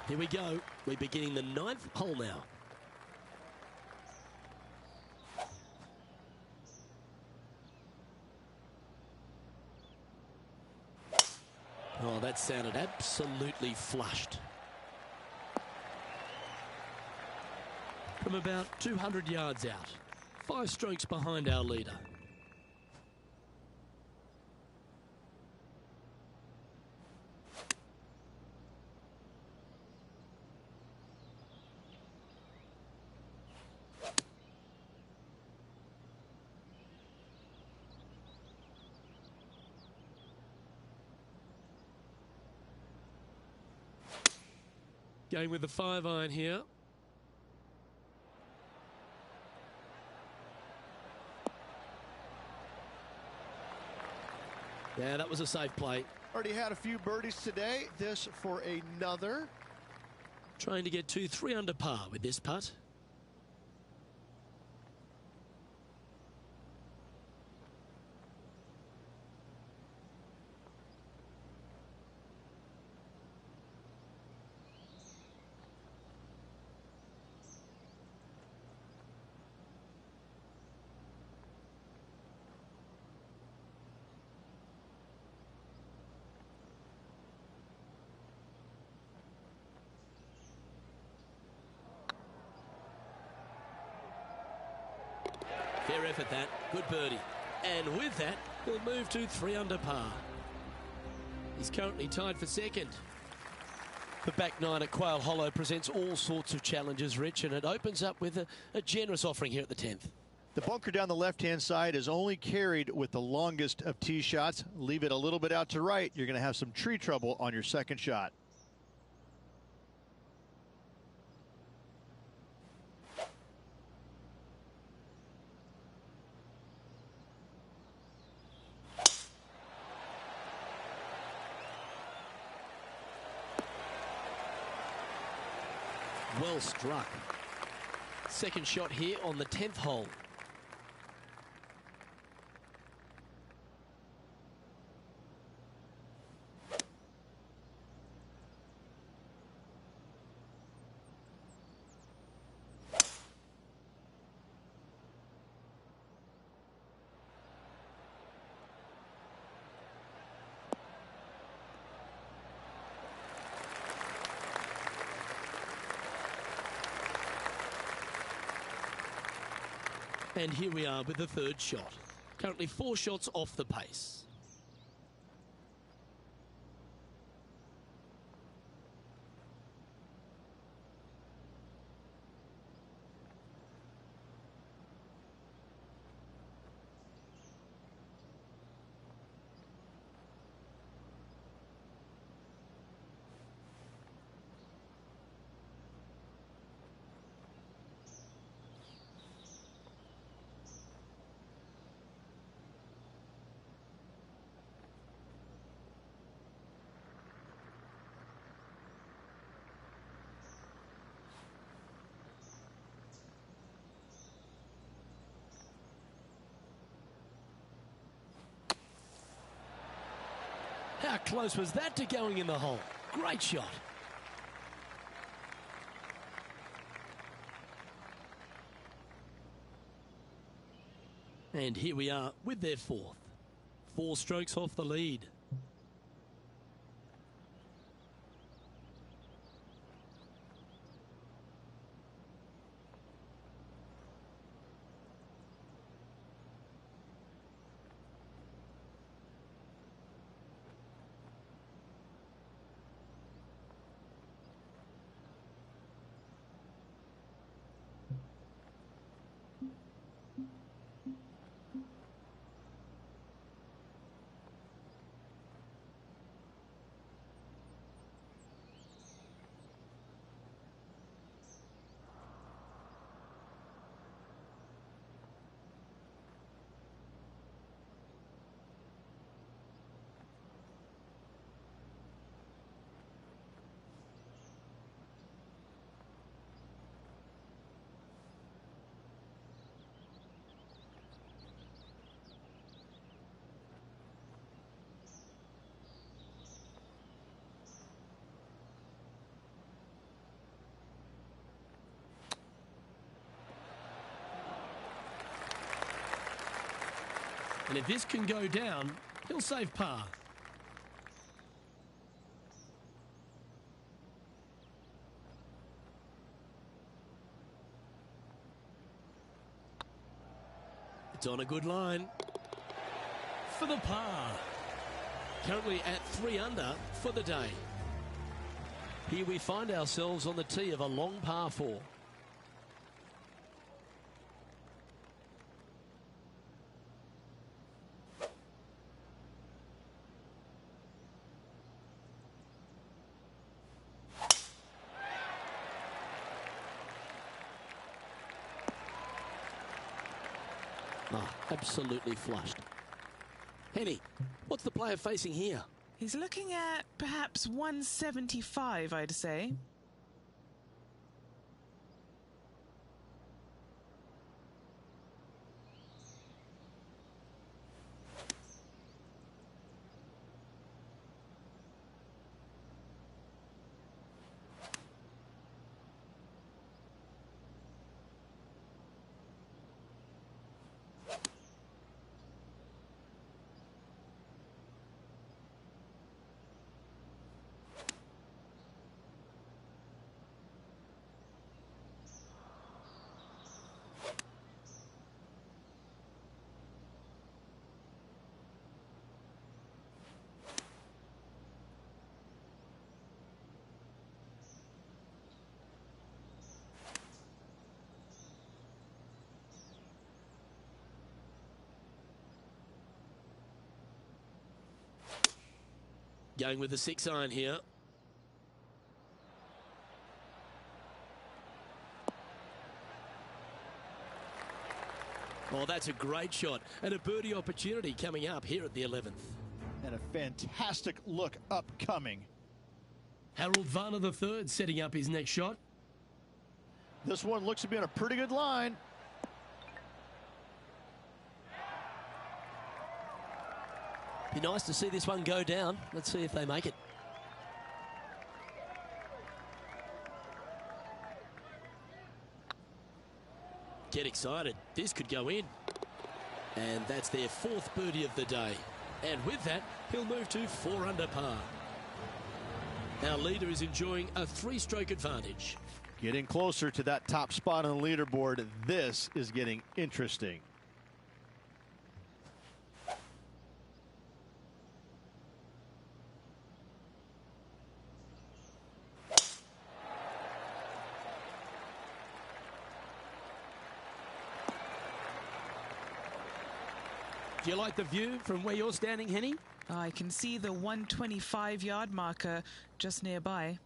Here we go. We're beginning the 9th hole now. Oh, that sounded absolutely flushed. From about 200 yards out. 5 strokes behind our leader. Going with the 5-iron here. Yeah, that was a safe play. Already had a few birdies today. This for another. Trying to get to 3 under par with this putt. Fair effort that. Good birdie. And with that, we'll move to 3 under par. He's currently tied for second. The back 9 at Quail Hollow presents all sorts of challenges, Rich, and it opens up with a generous offering here at the 10th. The bunker down the left-hand side is only carried with the longest of tee shots. Leave it a little bit out to right. You're going to have some tree trouble on your second shot. Well struck. Second shot here on the 10th hole. And here we are with the third shot. Currently 4 shots off the pace. How close was that to going in the hole? Great shot. And here we are with their fourth. 4 strokes off the lead. And if this can go down, he'll save par. It's on a good line for the par. Currently at 3 under for the day. Here we find ourselves on the tee of a long par 4. Oh, absolutely flushed. Henny, what's the player facing here? He's looking at perhaps 175, I'd say. Going with the 6-iron here. Oh, that's a great shot. And a birdie opportunity coming up here at the 11th. And a fantastic look upcoming. Harold Varner III setting up his next shot. This one looks to be on a pretty good line. Be nice to see this one go down. Let's see if they make it. Get excited. This could go in. And that's their 4th birdie of the day. And with that, he'll move to 4 under par. Our leader is enjoying a 3-stroke advantage. Getting closer to that top spot on the leaderboard. This is getting interesting. Do you like the view from where you're standing, Henny? I can see the 125-yard marker just nearby.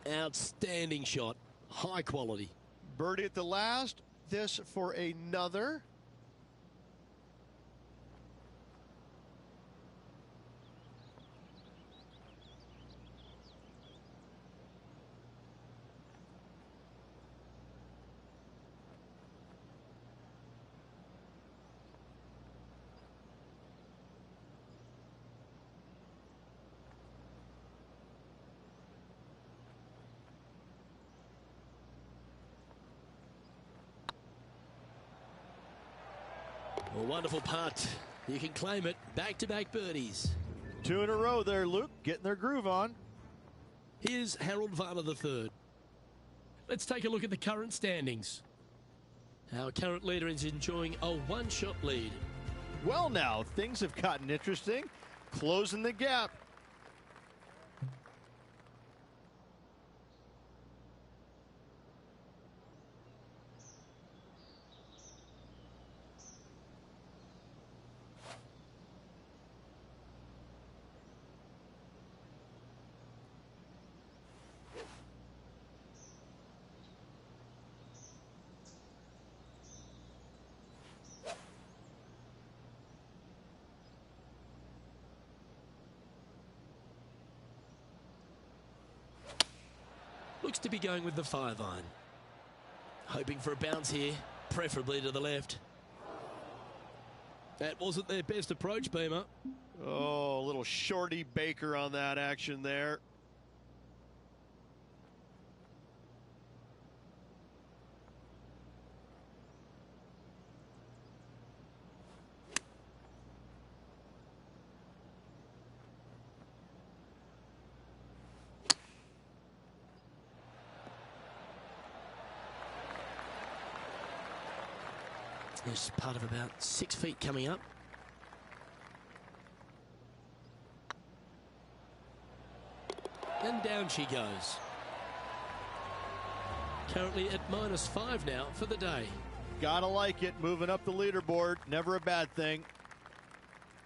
Outstanding shot. High quality. Birdie at the last. This for another. A wonderful putt. You can claim it. Back-to-back birdies. 2 in a row there, Luke. Getting their groove on. Here's Harold Varner III. Let's take a look at the current standings. Our current leader is enjoying a 1-shot lead. Well, now, things have gotten interesting. Closing the gap. Looks to be going with the 5-iron. Hoping for a bounce here, preferably to the left. That wasn't their best approach, Beamer. Oh, a little shorty Baker on that action there. There's part of about 6 feet coming up. And down she goes. Currently at -5 now for the day. Gotta like it. Moving up the leaderboard. Never a bad thing.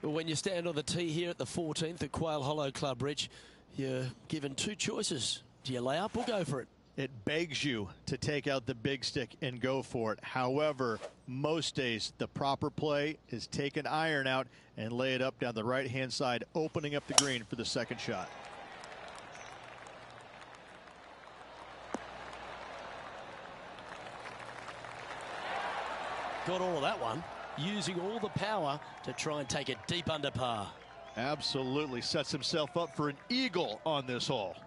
But when you stand on the tee here at the 14th at Quail Hollow Club, Rich, you're given 2 choices. Do you lay up or go for it? It begs you to take out the big stick and go for it. However, most days the proper play is take an iron out and lay it up down the right-hand side, opening up the green for the second shot. Got all of that one, using all the power to try and take it deep under par. Absolutely sets himself up for an eagle on this hole.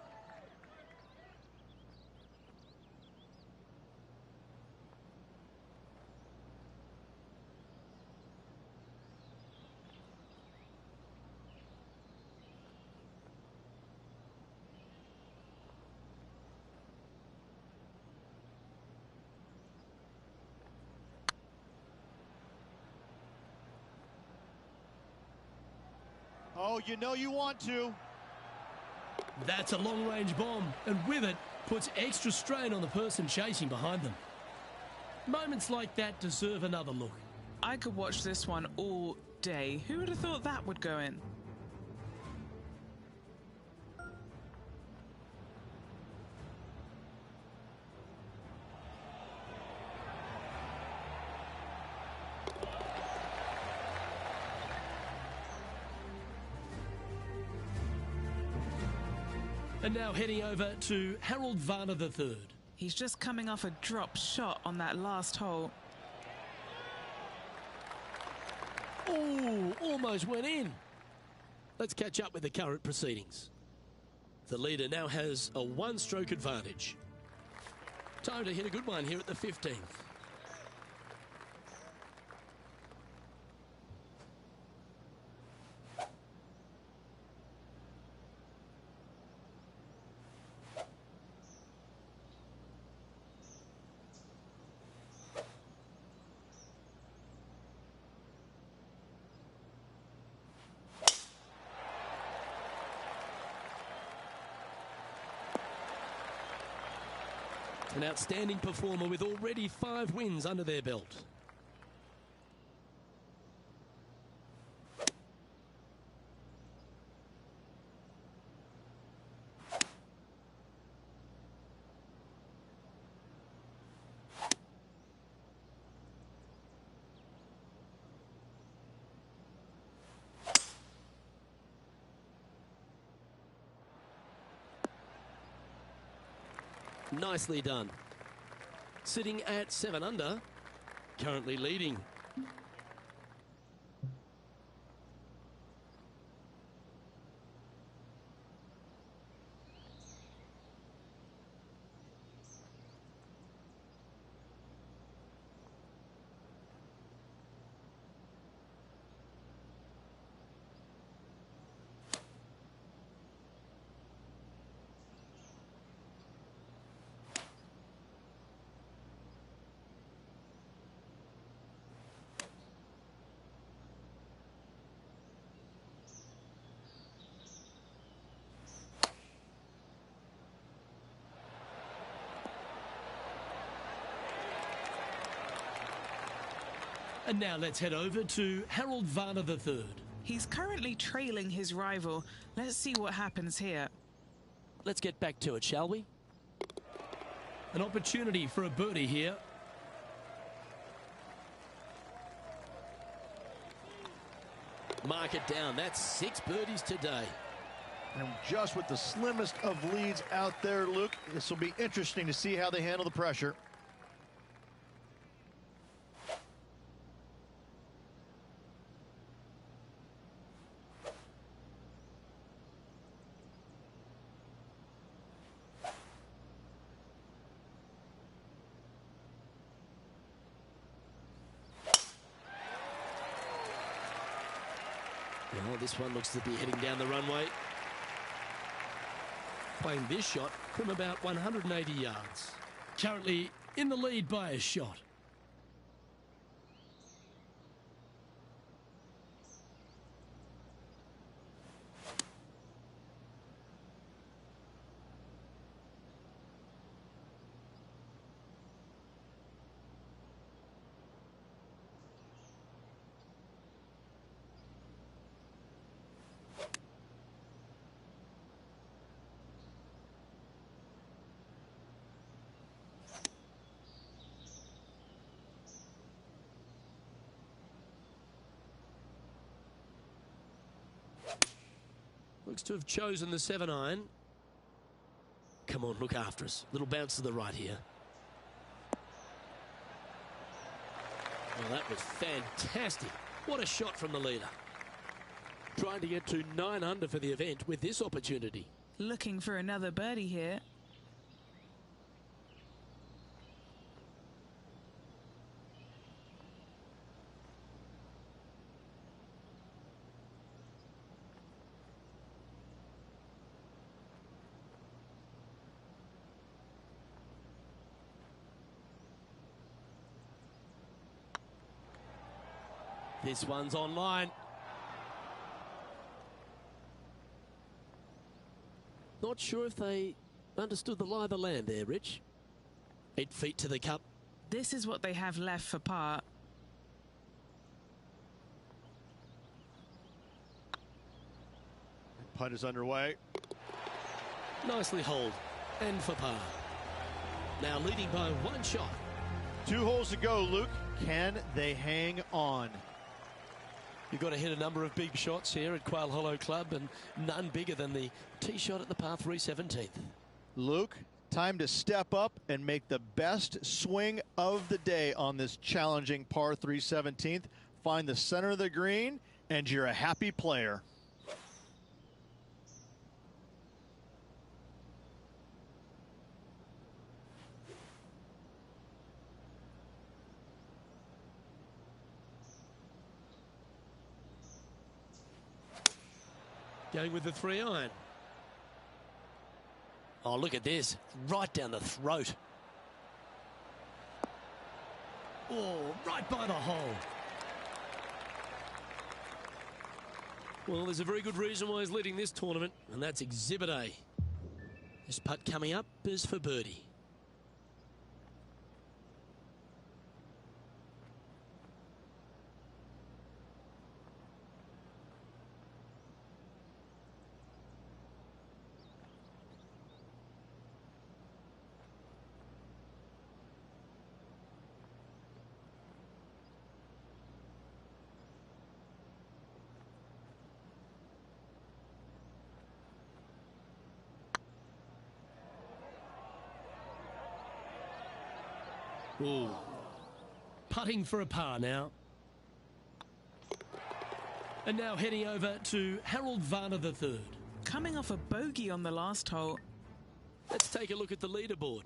Oh, you know you want to. That's a long-range bomb, and with it, puts extra strain on the person chasing behind them. Moments like that deserve another look. I could watch this one all day. Who would have thought that would go in? And now heading over to Harold Varner III. He's just coming off a drop shot on that last hole. Oh, almost went in. Let's catch up with the current proceedings. The leader now has a one-stroke advantage. Time to hit a good one here at the 15th. An outstanding performer with already 5 wins under their belt. Nicely done. Sitting at 7 under, currently leading. And now let's head over to Harold Varner III. He's currently trailing his rival. Let's see what happens here. Let's get back to it, shall we? An opportunity for a birdie here. Mark it down. That's 6 birdies today. And just with the slimmest of leads out there, Luke, this will be interesting to see how they handle the pressure. Well, this one looks to be heading down the runway. Playing this shot from about 180 yards. Currently in the lead by a shot. Looks to have chosen the 7-iron. Come on, look after us. Little bounce to the right here. Well, that was fantastic. What a shot from the leader. Trying to get to 9 under for the event with this opportunity. Looking for another birdie here. This one's online. Not sure if they understood the lie of the land there, Rich. 8 feet to the cup. This is what they have left for par. Putt is underway. Nicely holed and for par. Now leading by 1 shot. 2 holes to go, Luke. Can they hang on? You've got to hit a number of big shots here at Quail Hollow Club, and none bigger than the tee shot at the par 3 17th. Luke, time to step up and make the best swing of the day on this challenging par 3 17th. Find the center of the green, and you're a happy player. Going with the 3-iron. Oh, look at this. Right down the throat. Oh, right by the hole. Well, there's a very good reason why he's leading this tournament, and that's Exhibit A. This putt coming up is for birdie. Ooh. Putting for a par now. And now heading over to Harold Varner III. Coming off a bogey on the last hole. Let's take a look at the leaderboard.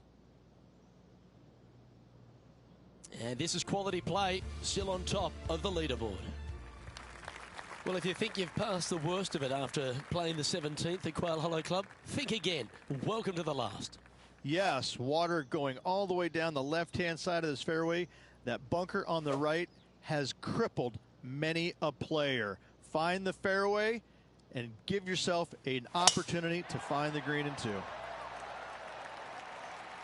And this is quality play, still on top of the leaderboard. Well, if you think you've passed the worst of it after playing the 17th at Quail Hollow Club, think again. Welcome to the last. Yes, water going all the way down the left-hand side of this fairway. That bunker on the right has crippled many a player. Find the fairway and give yourself an opportunity to find the green in 2.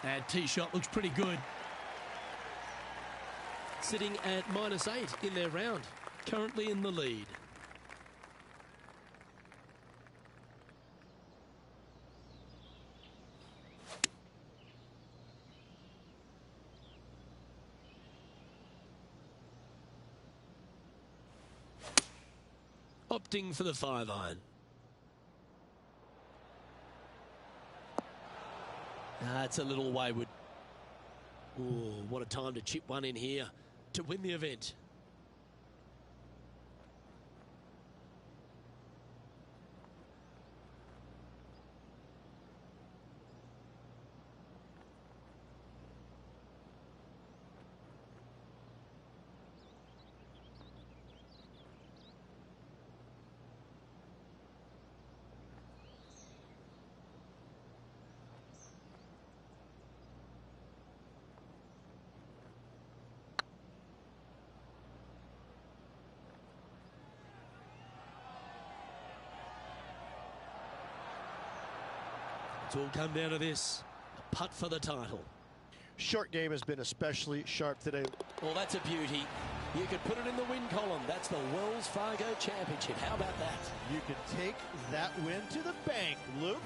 That tee shot looks pretty good. Sitting at -8 in their round, currently in the lead. Opting for the 5-iron. That's a little wayward. Oh, what a time to chip one in here to win the event. It's all come down to this. A putt for the title. Short game has been especially sharp today. Well, that's a beauty. You could put it in the win column. That's the Wells Fargo Championship. How about that? You can take that win to the bank, Luke.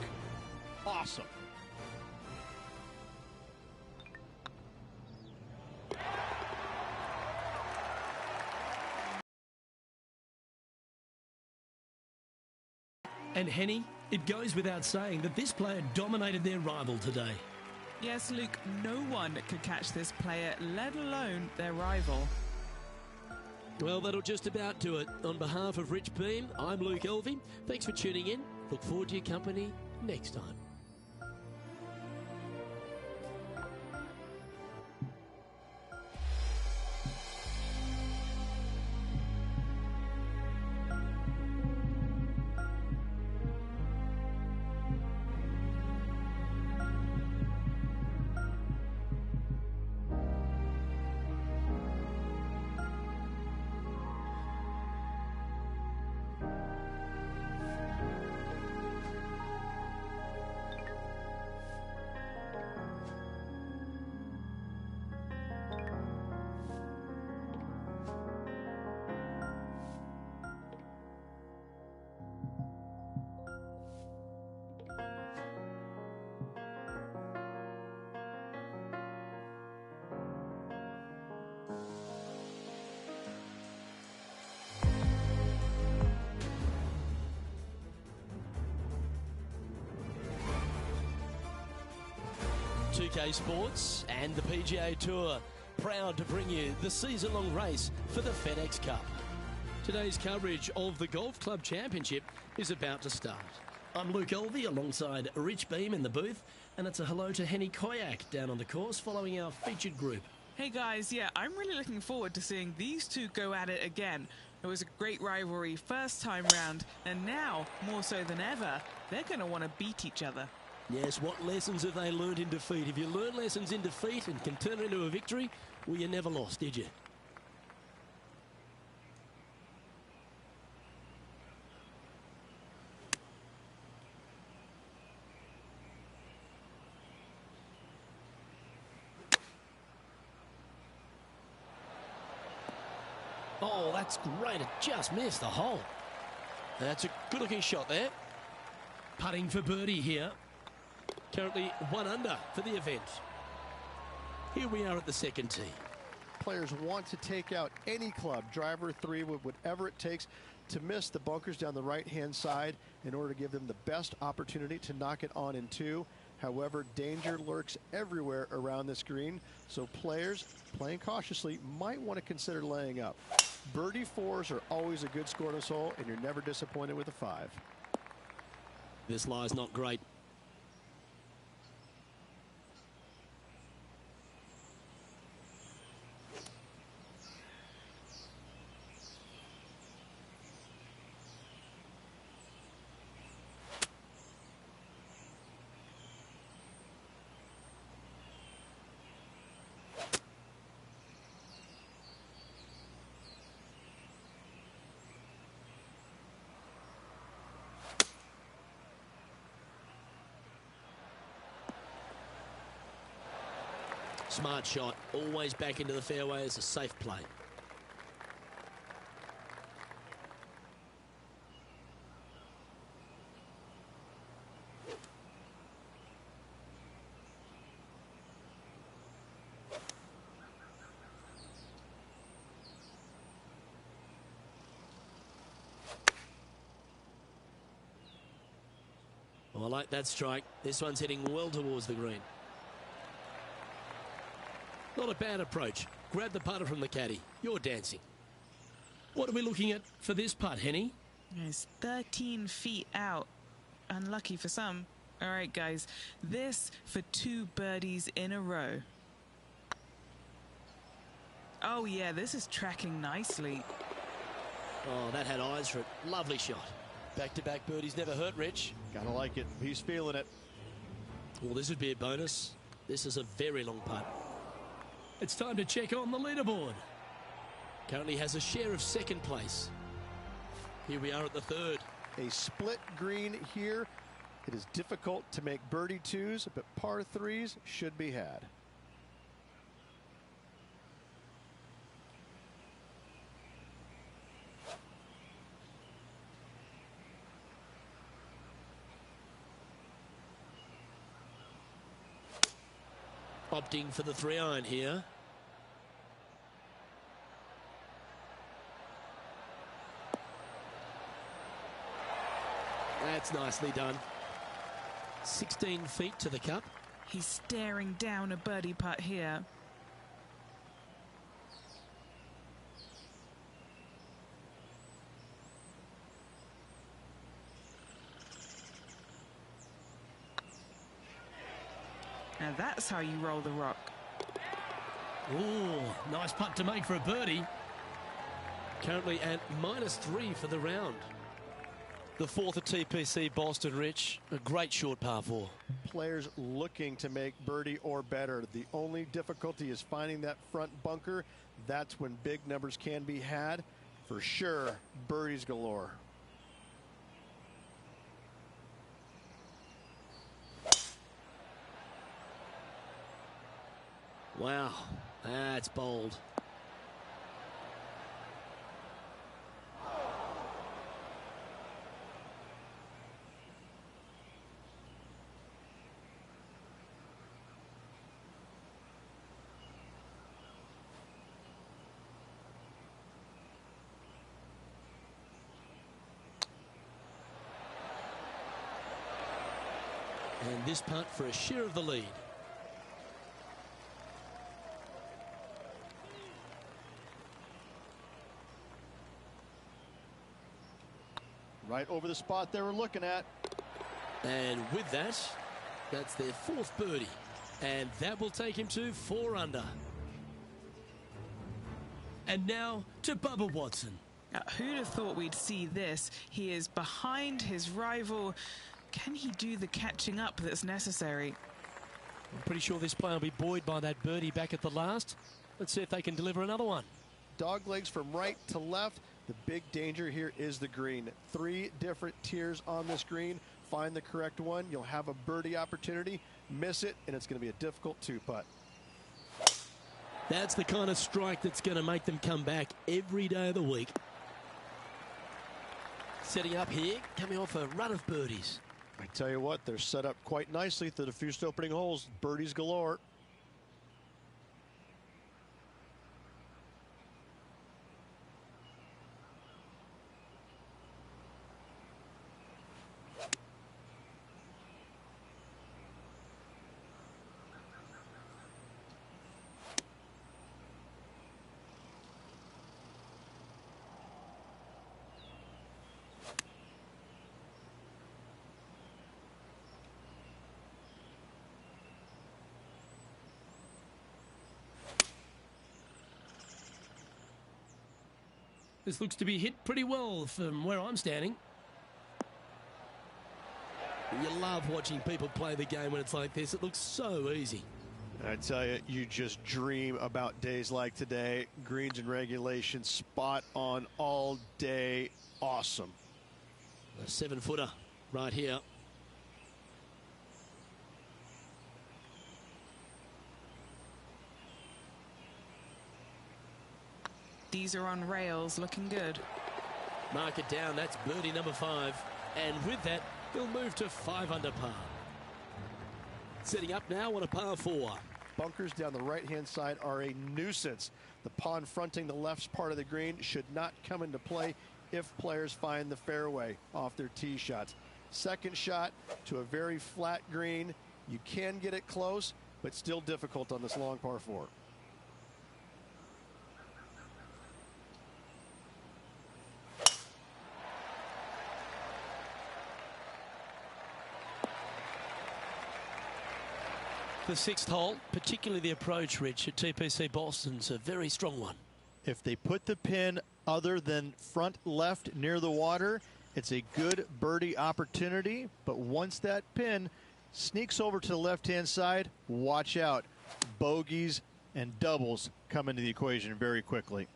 Awesome. And Henny, it goes without saying that this player dominated their rival today. Yes, Luke, no one could catch this player, let alone their rival. Well, that'll just about do it. On behalf of Rich Beam, I'm Luke Elvey. Thanks for tuning in. Look forward to your company next time. PK Sports and the PGA Tour, proud to bring you the season-long race for the FedEx Cup. Today's coverage of the Golf Club Championship is about to start. I'm Luke Elvey alongside Rich Beam in the booth, and it's a hello to Henny Koyak down on the course following our featured group. Hey guys, yeah, I'm really looking forward to seeing these two go at it again. It was a great rivalry first time round, and now, more so than ever, they're going to want to beat each other. Yes, what lessons have they learned in defeat? If you learn lessons in defeat and can turn it into a victory, well, you never lost, did you? Oh, that's great. It just missed the hole. That's a good-looking shot there. Putting for birdie here. Currently 1 under for the event. Here we are at the second tee. Players want to take out any club, driver, 3, whatever it takes, to miss the bunkers down the right-hand side in order to give them the best opportunity to knock it on in 2. However, danger lurks everywhere around this green, so players playing cautiously might want to consider laying up. Birdie 4s are always a good score in this hole, and you're never disappointed with a 5. This lie's not great. Smart shot, always back into the fairway as a safe play. Well, I like that strike. This one's heading well towards the green. Not a bad approach. Grab the putter from the caddy. You're dancing. What are we looking at for this putt, Henny? It's 13 feet out. Unlucky for some. All right, guys. This for 2 birdies in a row. Oh, yeah, this is tracking nicely. Oh, that had eyes for it. Lovely shot. Back-to-back birdies never hurt, Rich. Gotta like it. He's feeling it. Well, this would be a bonus. This is a very long putt. It's time to check on the leaderboard. Currently has a share of second place. Here we are at the third. A split green here. It is difficult to make birdie 2s, but par 3s should be had. Opting for the 3-iron here. That's nicely done. 16 feet to the cup. He's staring down a birdie putt here. Now that's how you roll the rock. Ooh, nice putt to make for a birdie. Currently at -3 for the round. The 4th at TPC Boston, Rich. A great short par 4. Players looking to make birdie or better. The only difficulty is finding that front bunker. That's when big numbers can be had. For sure, birdies galore. Wow, that's bold. And this putt for a share of the lead. Right over the spot they were looking at. And with that, that's their 4th birdie. And that will take him to 4 under. And now to Bubba Watson. Who'd have thought we'd see this? He is behind his rival. Can he do the catching up that's necessary? I'm pretty sure this player will be buoyed by that birdie back at the last. Let's see if they can deliver another one. Dog legs from right to left. The big danger here is the green. 3 different tiers on this green. Find the correct one. You'll have a birdie opportunity. Miss it, and it's going to be a difficult 2-putt. That's the kind of strike that's going to make them come back every day of the week. Setting up here, coming off a run of birdies. I tell you what, they're set up quite nicely through the first opening holes. Birdies galore. This looks to be hit pretty well from where I'm standing. You love watching people play the game when it's like this. It looks so easy. I tell you, you just dream about days like today. Greens and regulation, spot on all day. Awesome. A 7-footer right here. These are on rails, looking good. Mark it down. That's birdie number 5. And with that, they'll move to 5 under par. Setting up now on a par 4. Bunkers down the right-hand side are a nuisance. The pond fronting the left part of the green should not come into play if players find the fairway off their tee shots. Second shot to a very flat green. You can get it close, but still difficult on this long par 4. The 6th hole, particularly the approach, Rich, at TPC Boston's a very strong one. If they put the pin other than front left near the water, it's a good birdie opportunity. But once that pin sneaks over to the left-hand side, watch out. Bogeys and doubles come into the equation very quickly.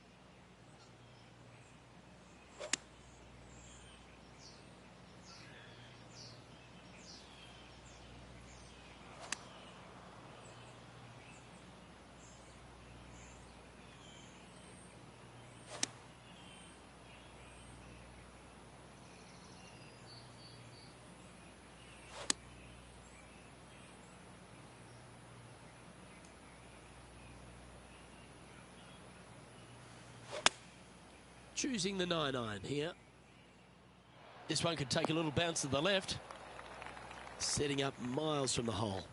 Choosing the 9-iron here. This one could take a little bounce to the left. Setting up miles from the hole.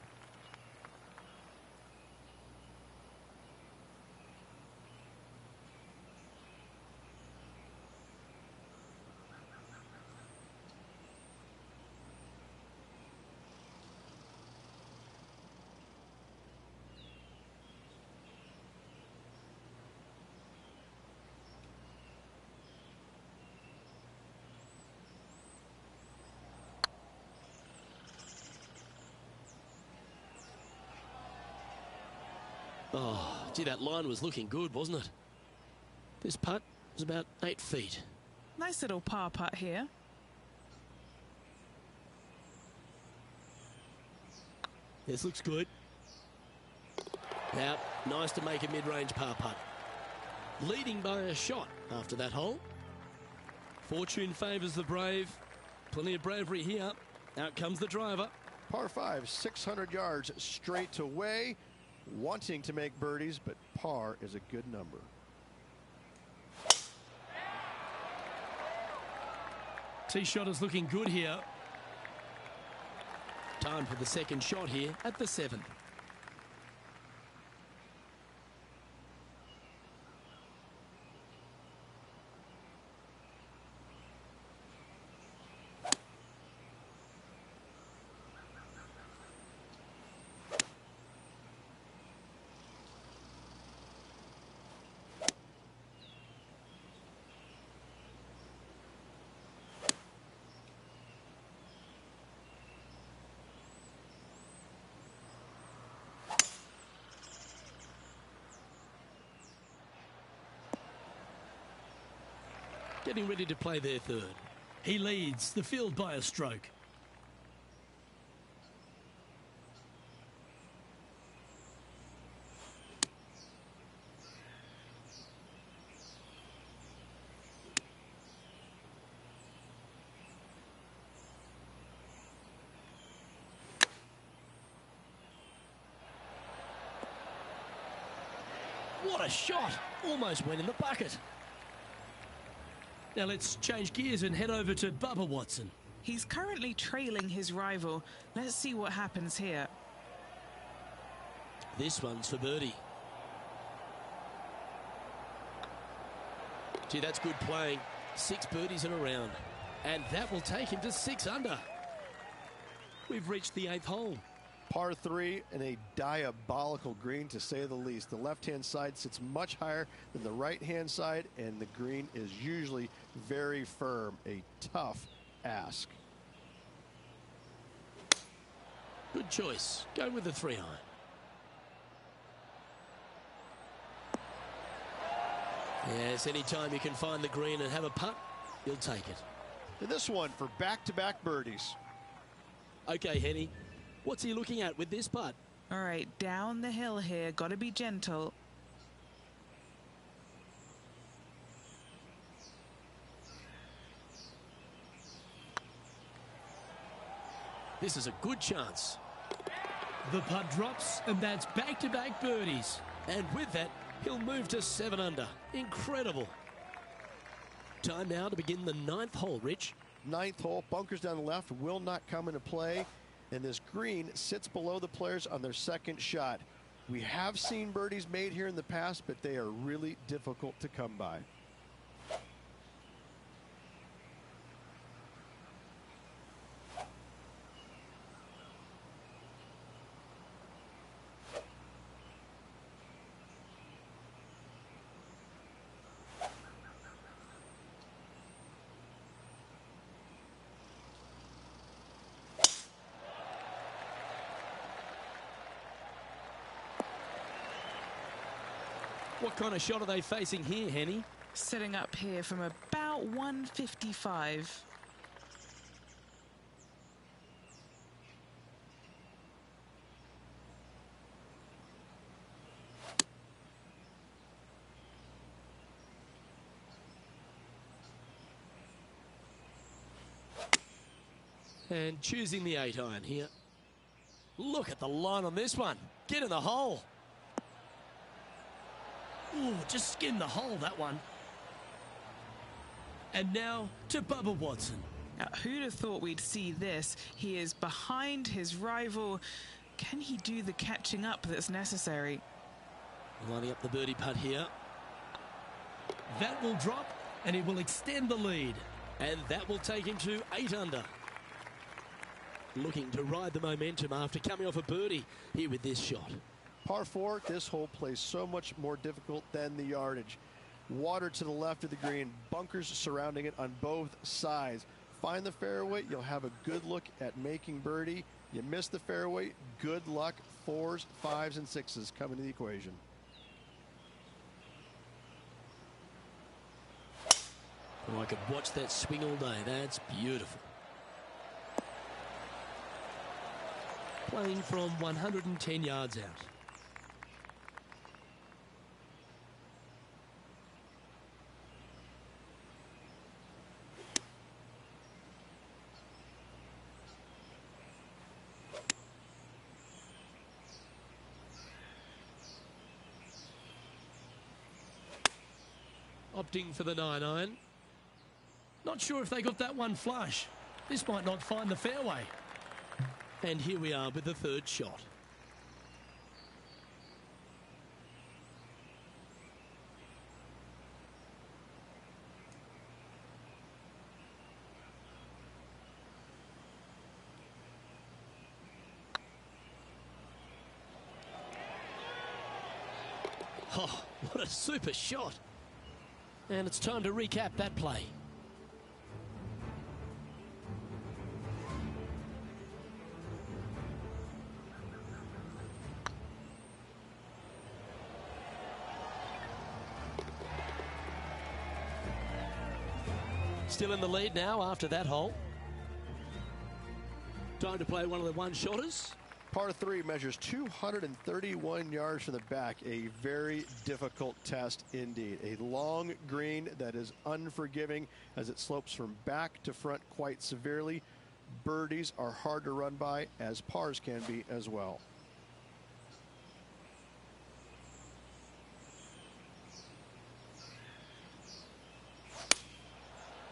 Oh, gee, that line was looking good, wasn't it? This putt was about 8 feet. Nice little par putt here. This looks good. Now, nice to make a mid-range par putt. Leading by a shot after that hole. Fortune favours the brave. Plenty of bravery here. Out comes the driver. Par 5, 600 yards straight away. Wanting to make birdies, but par is a good number. Tee shot is looking good here. Time for the second shot here at the 7. getting ready to play their third. He leads the field by a stroke. What a shot! Almost went in the bucket. Now let's change gears and head over to Bubba Watson. He's currently trailing his rival. Let's see what happens here. This one's for birdie. Gee, that's good playing. 6 birdies in a round. And that will take him to 6 under. We've reached the 8th hole. Par 3 and a diabolical green, to say the least. The left-hand side sits much higher than the right-hand side, and the green is usually very firm. A tough ask. Good choice. Go with the 3-iron. Yes, anytime you can find the green and have a putt, you'll take it. And this one for back-to-back birdies. Okay, Henny. What's he looking at with this putt? All right, down the hill here. Got to be gentle. This is a good chance. The putt drops, and that's back-to-back birdies. And with that, he'll move to 7 under. Incredible. Time now to begin the 9th hole, Rich. 9th hole, bunkers down the left will not come into play. And this green sits below the players on their second shot. We have seen birdies made here in the past, but they are really difficult to come by. What kind of shot are they facing here, Henny? Sitting up here from about 155. And choosing the 8-iron here. Look at the line on this one. Get in the hole. Ooh, just skimmed the hole, that one. And now to Bubba Watson. Now, who'd have thought we'd see this? He is behind his rival. Can he do the catching up that's necessary? Lining up the birdie putt here. That will drop, and it will extend the lead. And that will take him to 8 under. Looking to ride the momentum after coming off a birdie here with this shot. Par 4, this hole plays so much more difficult than the yardage. Water to the left of the green, bunkers surrounding it on both sides. Find the fairway, you'll have a good look at making birdie. You miss the fairway, good luck. 4s, 5s, and 6s come into the equation. Oh, I could watch that swing all day. That's beautiful. Playing from 110 yards out. Opting for the 9-iron. Not sure if they got that one flush. This might not find the fairway. And here we are with the 3rd shot. Oh, what a super shot. And it's time to recap that play. Still in the lead now after that hole. Time to play one of the one-shotters. Par 3 measures 231 yards from the back. A very difficult test indeed. A long green that is unforgiving as it slopes from back to front quite severely. Birdies are hard to run by, as pars can be as well.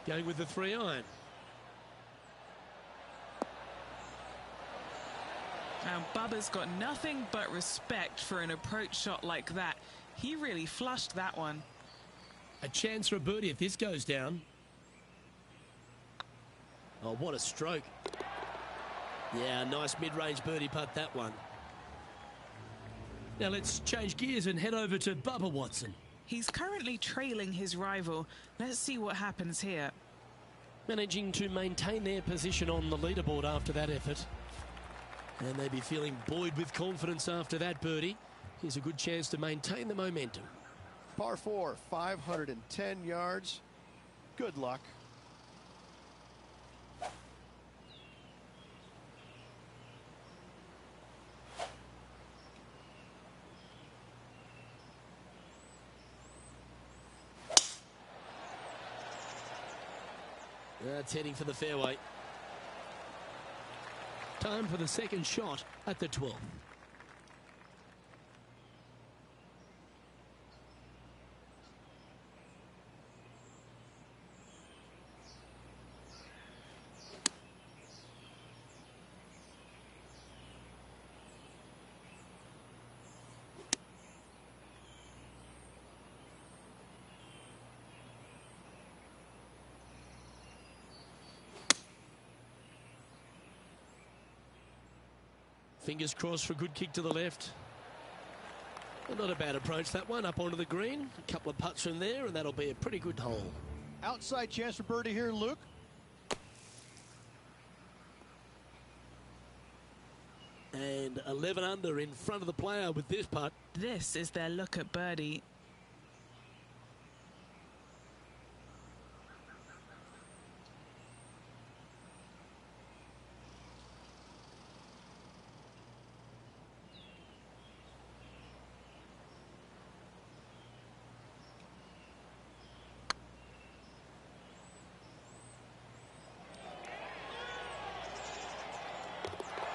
Going with the 3-iron. Now, Bubba's got nothing but respect for an approach shot like that. He really flushed that one. A chance for a birdie if this goes down. Oh, what a stroke. Yeah, nice mid-range birdie putt, that one. Now let's change gears and head over to Bubba Watson. He's currently trailing his rival. Let's see what happens here. Managing to maintain their position on the leaderboard after that effort. And they'd be feeling buoyed with confidence after that birdie. Here's a good chance to maintain the momentum. Par 4, 510 yards. Good luck. That's heading for the fairway. Time for the second shot at the 12th. Fingers crossed for a good kick to the left. Well, not a bad approach, that one, up onto the green. A couple of putts from there, and that'll be a pretty good hole. Outside chance for birdie here, Luke. And 11 under in front of the player with this putt. This is their look at birdie.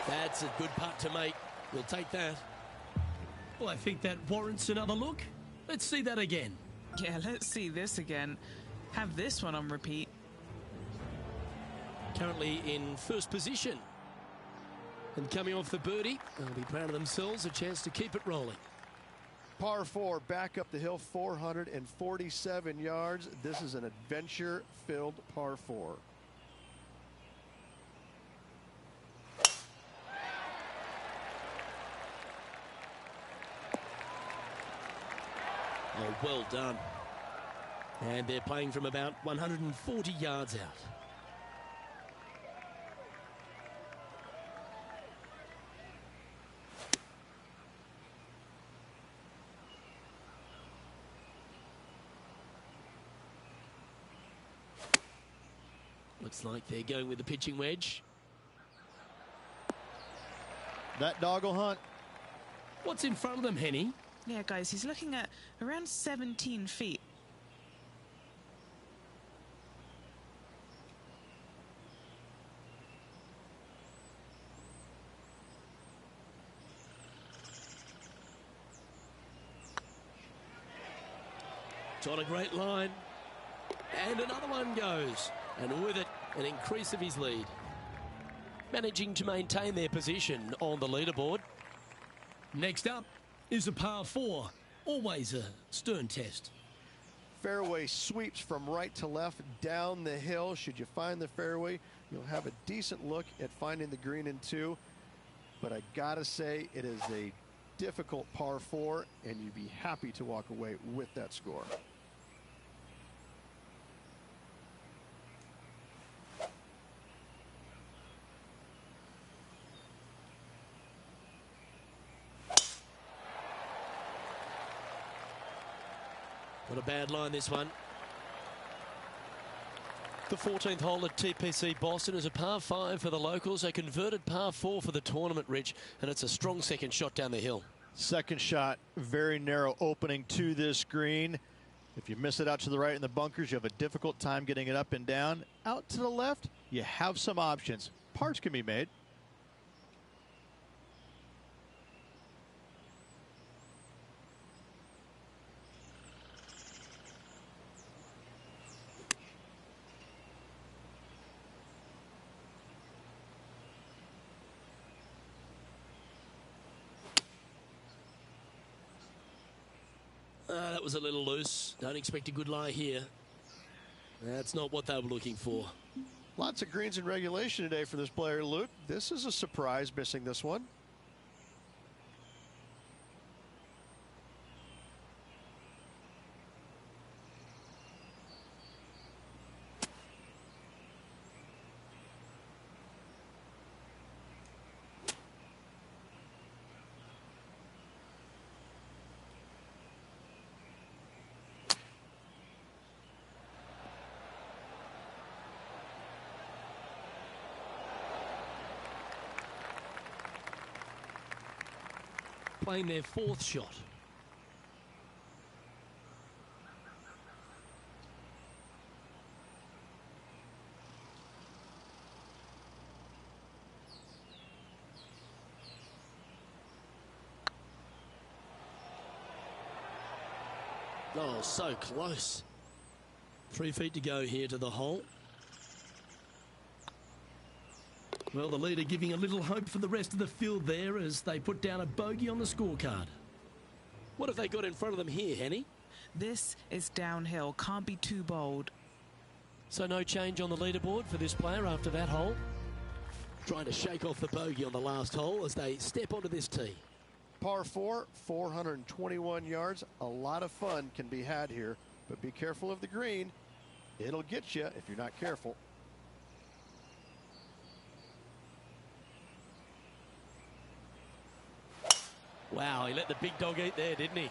That's a good putt to make. We'll take that. Well, I think that warrants another look. Let's see that again. Yeah, let's see this again. Have this one on repeat. Currently in first position. And coming off the birdie, they'll be proud of themselves. A chance to keep it rolling. Par 4, back up the hill, 447 yards. This is an adventure-filled par 4. Oh, well done. And they're playing from about 140 yards out. Looks like they're going with the pitching wedge. That dog will hunt. What's in front of them, Henny? Yeah, guys, he's looking at around 17 feet. It's on a great line. And another one goes. And with it, an increase of his lead. Managing to maintain their position on the leaderboard. Next up is a par 4. Always a stern test. Fairway sweeps from right to left down the hill. Should you find the fairway, you'll have a decent look at finding the green in 2. But I gotta say, it is a difficult par 4, and you'd be happy to walk away with that score. Not a bad line, this one. The 14th hole at TPC Boston is a par 5 for the locals, a converted par 4 for the tournament, Rich, and it's a strong second shot down the hill. Second shot, very narrow opening to this green. If you miss it out to the right in the bunkers, you have a difficult time getting it up and down. Out to the left, you have some options. Pars can be made. That was a little loose. Don't expect a good lie here. That's not what they were looking for. Lots of greens in regulation today for this player, Luke. This is a surprise, missing this one. Playing their 4th shot. Oh, so close. 3 feet to go here to the hole. Well, the leader giving a little hope for the rest of the field there as they put down a bogey on the scorecard. What have they got in front of them here, Henny? This is downhill. Can't be too bold. So no change on the leaderboard for this player after that hole. Trying to shake off the bogey on the last hole as they step onto this tee. Par 4, 421 yards. A lot of fun can be had here, but be careful of the green. It'll get you if you're not careful. Wow, he let the big dog eat there, didn't he?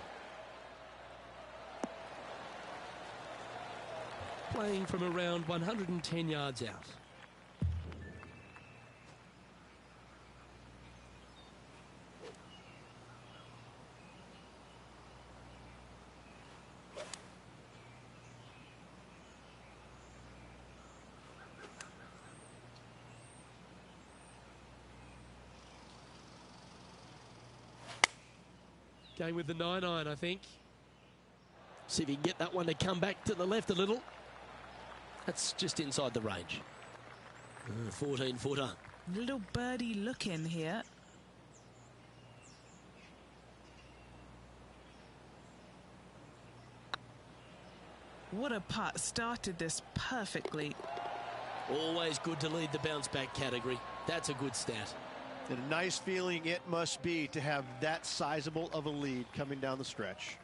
Playing from around 110 yards out. Going with the 9-iron, I think. See if he can get that one to come back to the left a little. That's just inside the range. 14-footer. Little birdie look in here. What a putt. Started this perfectly. Always good to lead the bounce back category. That's a good stat. And a nice feeling it must be to have that sizable of a lead coming down the stretch.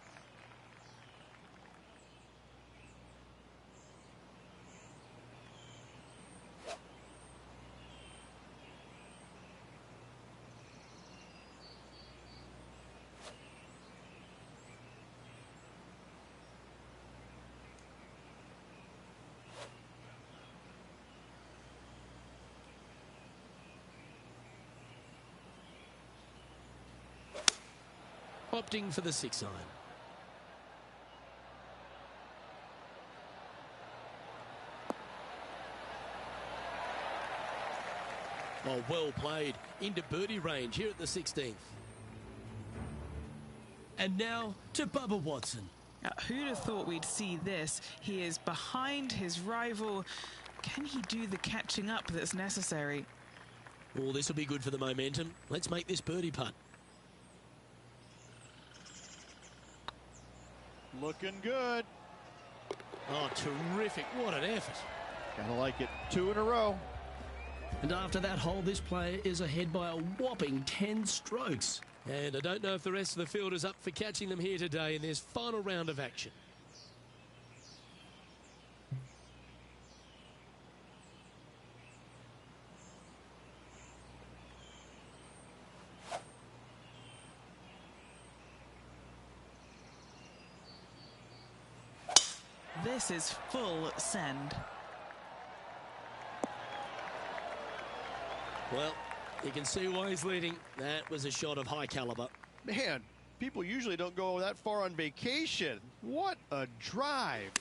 Opting for the 6-iron. Oh, well played. Into birdie range here at the 16th. And now to Bubba Watson. Who'd have thought we'd see this? He is behind his rival. Can he do the catching up that's necessary? Oh, this will be good for the momentum. Let's make this birdie putt. Looking good. Oh, terrific. What an effort. Gotta like it. 2 in a row. And after that hole, this player is ahead by a whopping 10 strokes. And I don't know if the rest of the field is up for catching them here today in this final round of action. This is full send. Well, you can see why he's leading. That was a shot of high caliber. Man, people usually don't go that far on vacation. What a drive.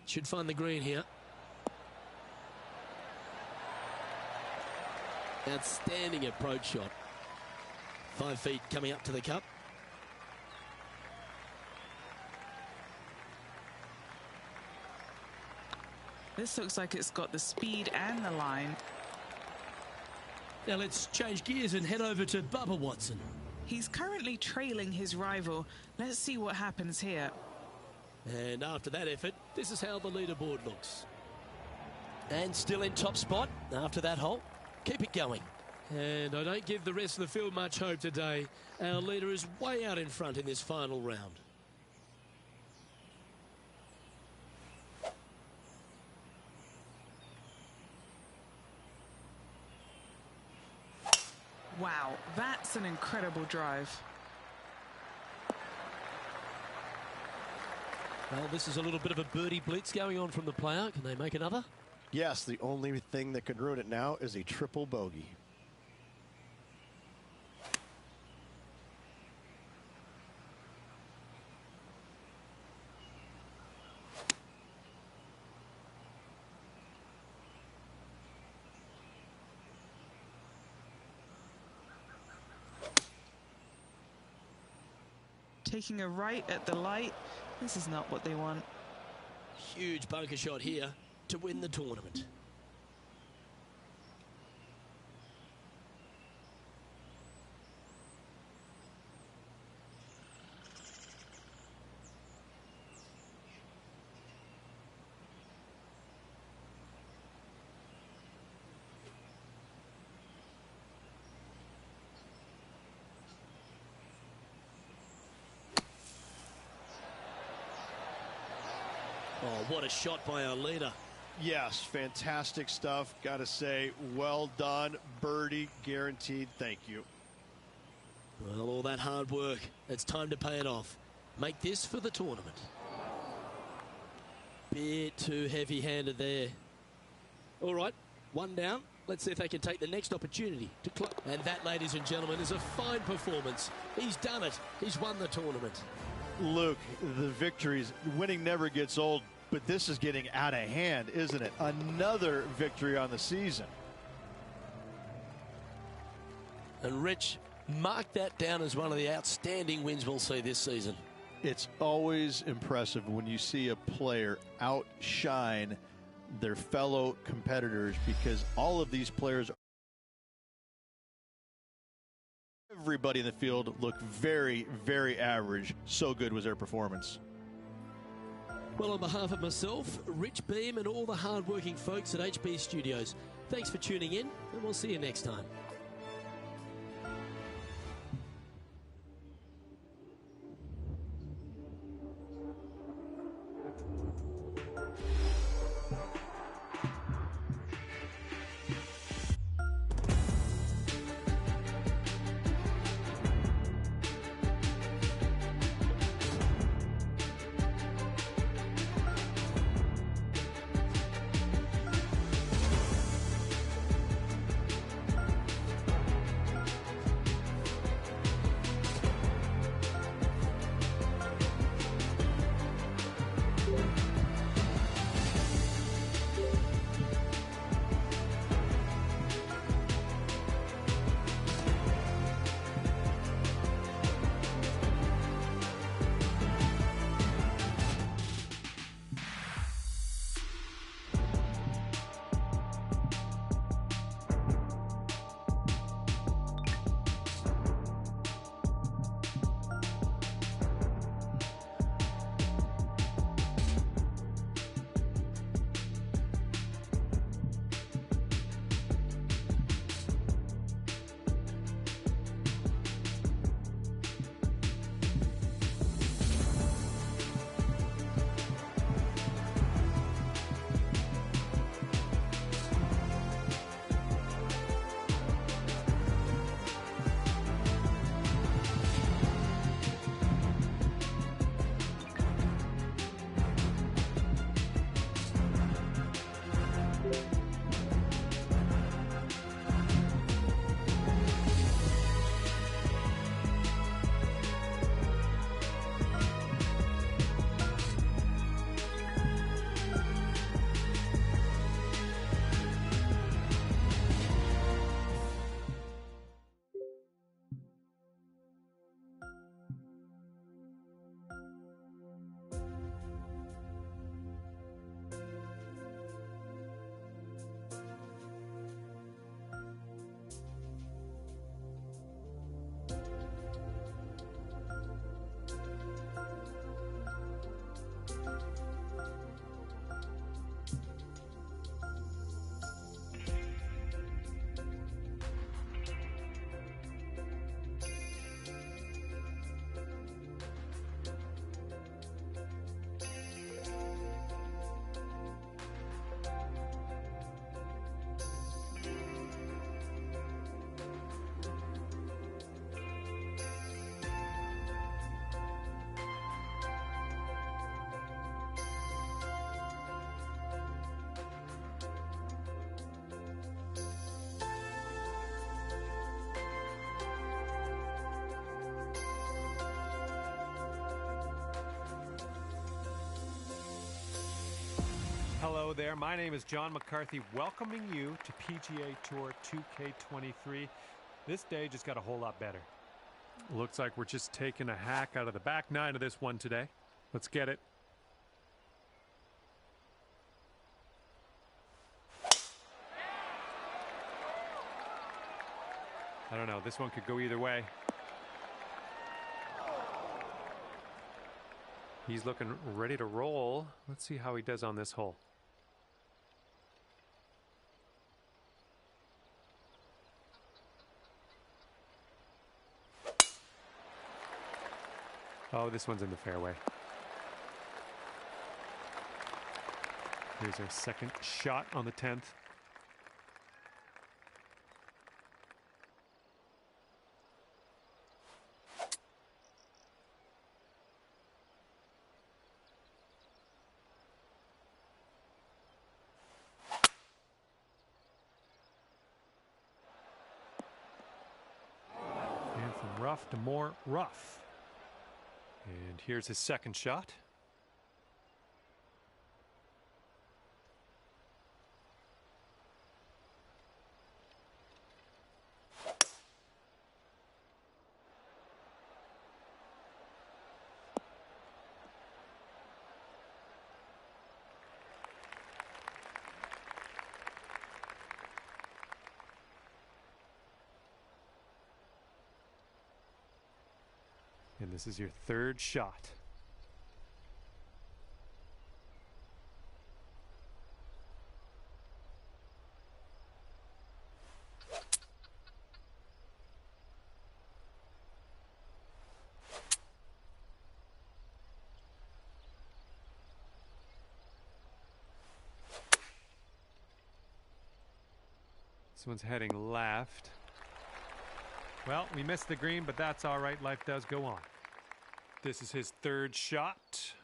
Should find the green here. Outstanding approach shot. 5 feet coming up to the cup. This looks like it's got the speed and the line. Now let's change gears and head over to Bubba Watson. He's currently trailing his rival. Let's see what happens here. And after that effort, this is how the leaderboard looks. And still in top spot after that hole. Keep it going. And I don't give the rest of the field much hope today. Our leader is way out in front in this final round. Wow, that's an incredible drive. Well, this is a little bit of a birdie blitz going on from the player. Can they make another? Yes, the only thing that could ruin it now is a triple bogey. Taking a right at the light. This is not what they want. Huge bunker shot here to win the tournament. Oh, what a shot by our leader. Yes, fantastic stuff. Got to say, well done. Birdie guaranteed. Thank you. Well, all that hard work, it's time to pay it off. Make this for the tournament. Bit too heavy-handed there. All right, one down. Let's see if they can take the next opportunity to close. And that, ladies and gentlemen, is a fine performance. He's done it. He's won the tournament. Luke, the victories, winning never gets old, but this is getting out of hand, isn't it? Another victory on the season. And Rich, mark that down as one of the outstanding wins we'll see this season. It's always impressive when you see a player outshine their fellow competitors, because all of these players, everybody in the field, looked very, very average. So good was their performance. Well, on behalf of myself, Rich Beam, and all the hard-working folks at HB Studios, thanks for tuning in, and we'll see you next time. Hello there, my name is John McCarthy, welcoming you to PGA Tour 2K23. This day just got a whole lot better. Looks like we're just taking a hack out of the back nine of this one today. Let's get it. I don't know, this one could go either way. He's looking ready to roll. Let's see how he does on this hole. Oh, this one's in the fairway. Here's our second shot on the 10th. And from rough to more rough. And here's his second shot. And this is your third shot. This one's heading left. Well, we missed the green, but that's all right. Life does go on. This is his third shot.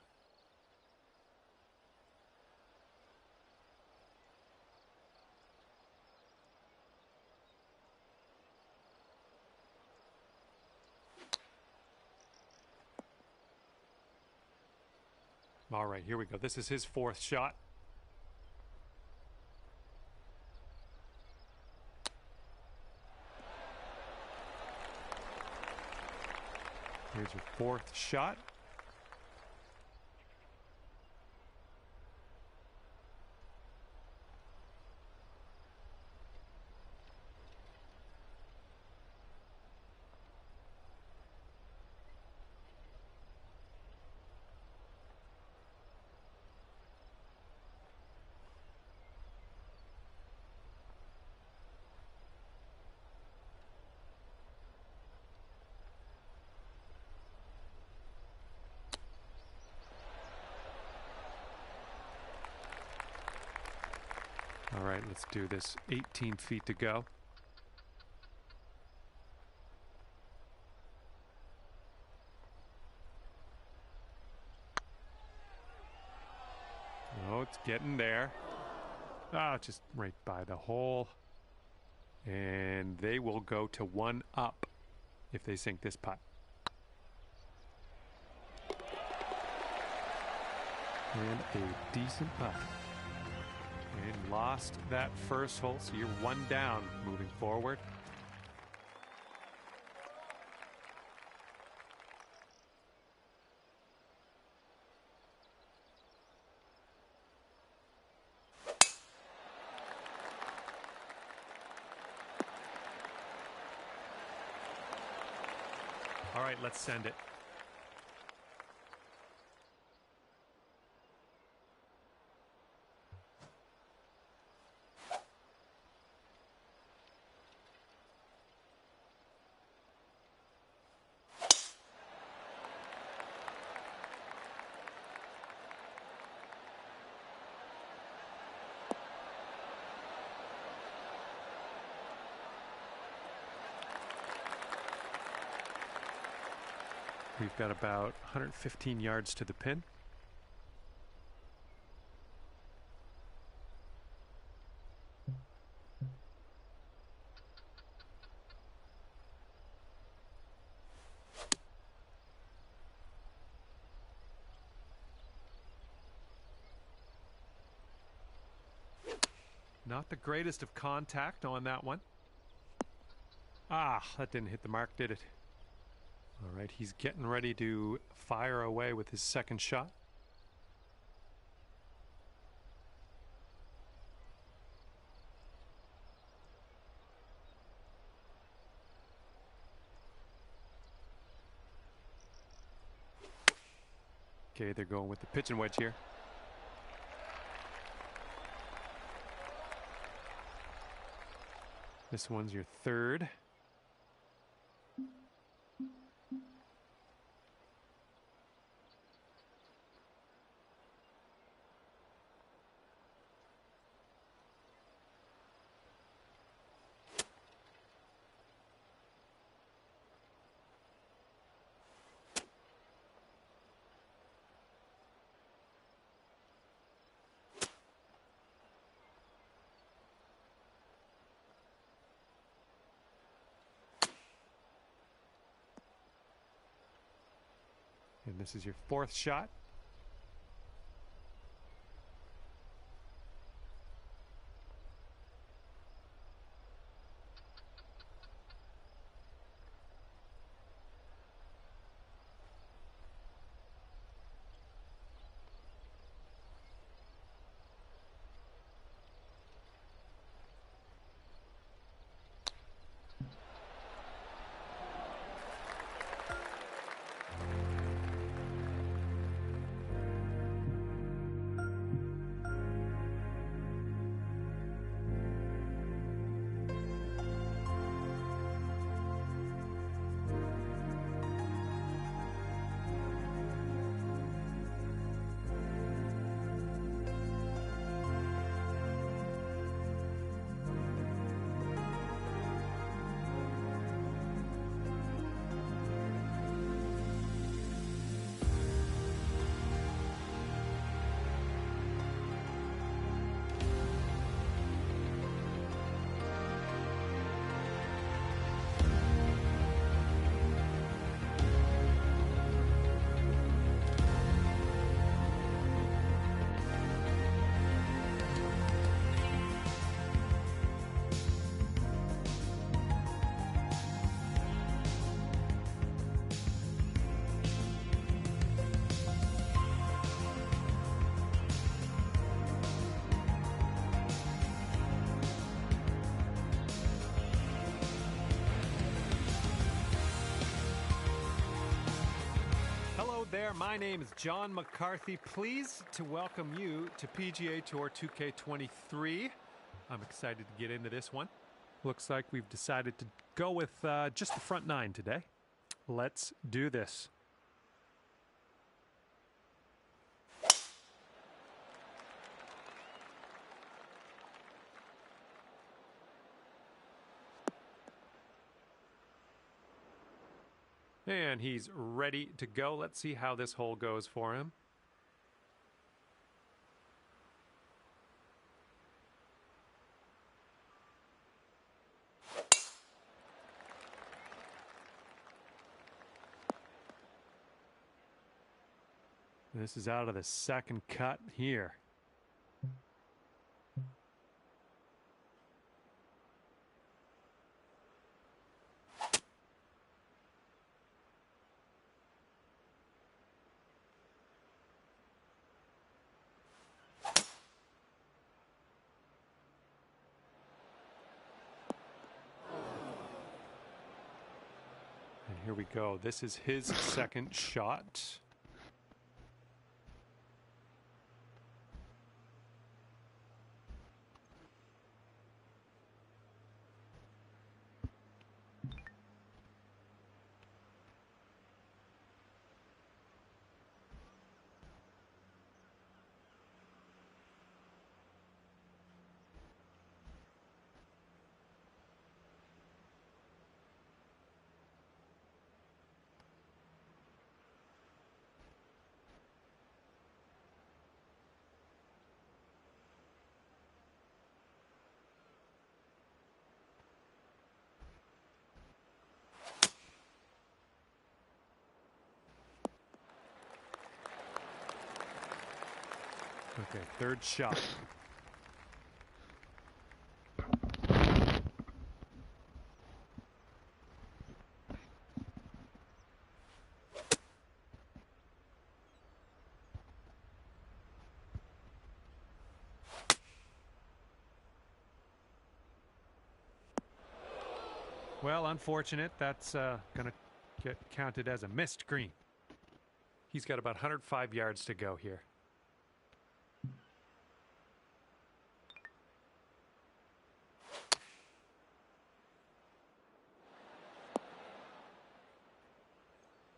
All right, here we go. This is his fourth shot. Here's your fourth shot. All right, let's do this. 18 feet to go. Oh, it's getting there. Ah, just right by the hole. And they will go to one up if they sink this putt. And a decent putt. And lost that first hole, so you're one down moving forward. All right, let's send it. We've got about 115 yards to the pin. Not the greatest of contact on that one. Ah, that didn't hit the mark, did it? All right, he's getting ready to fire away with his second shot. Okay, they're going with the pitching wedge here. This one's your third. And this is your fourth shot. There, my name is John McCarthy. Pleased to welcome you to PGA Tour 2K23. I'm excited to get into this one. Looks like we've decided to go with just the front nine today. Let's do this. And he's ready to go. Let's see how this hole goes for him. This is out of the second cut here. And here we go. This is his second shot. Okay, third shot. Well, unfortunate. That's going to get counted as a missed green. He's got about 105 yards to go here.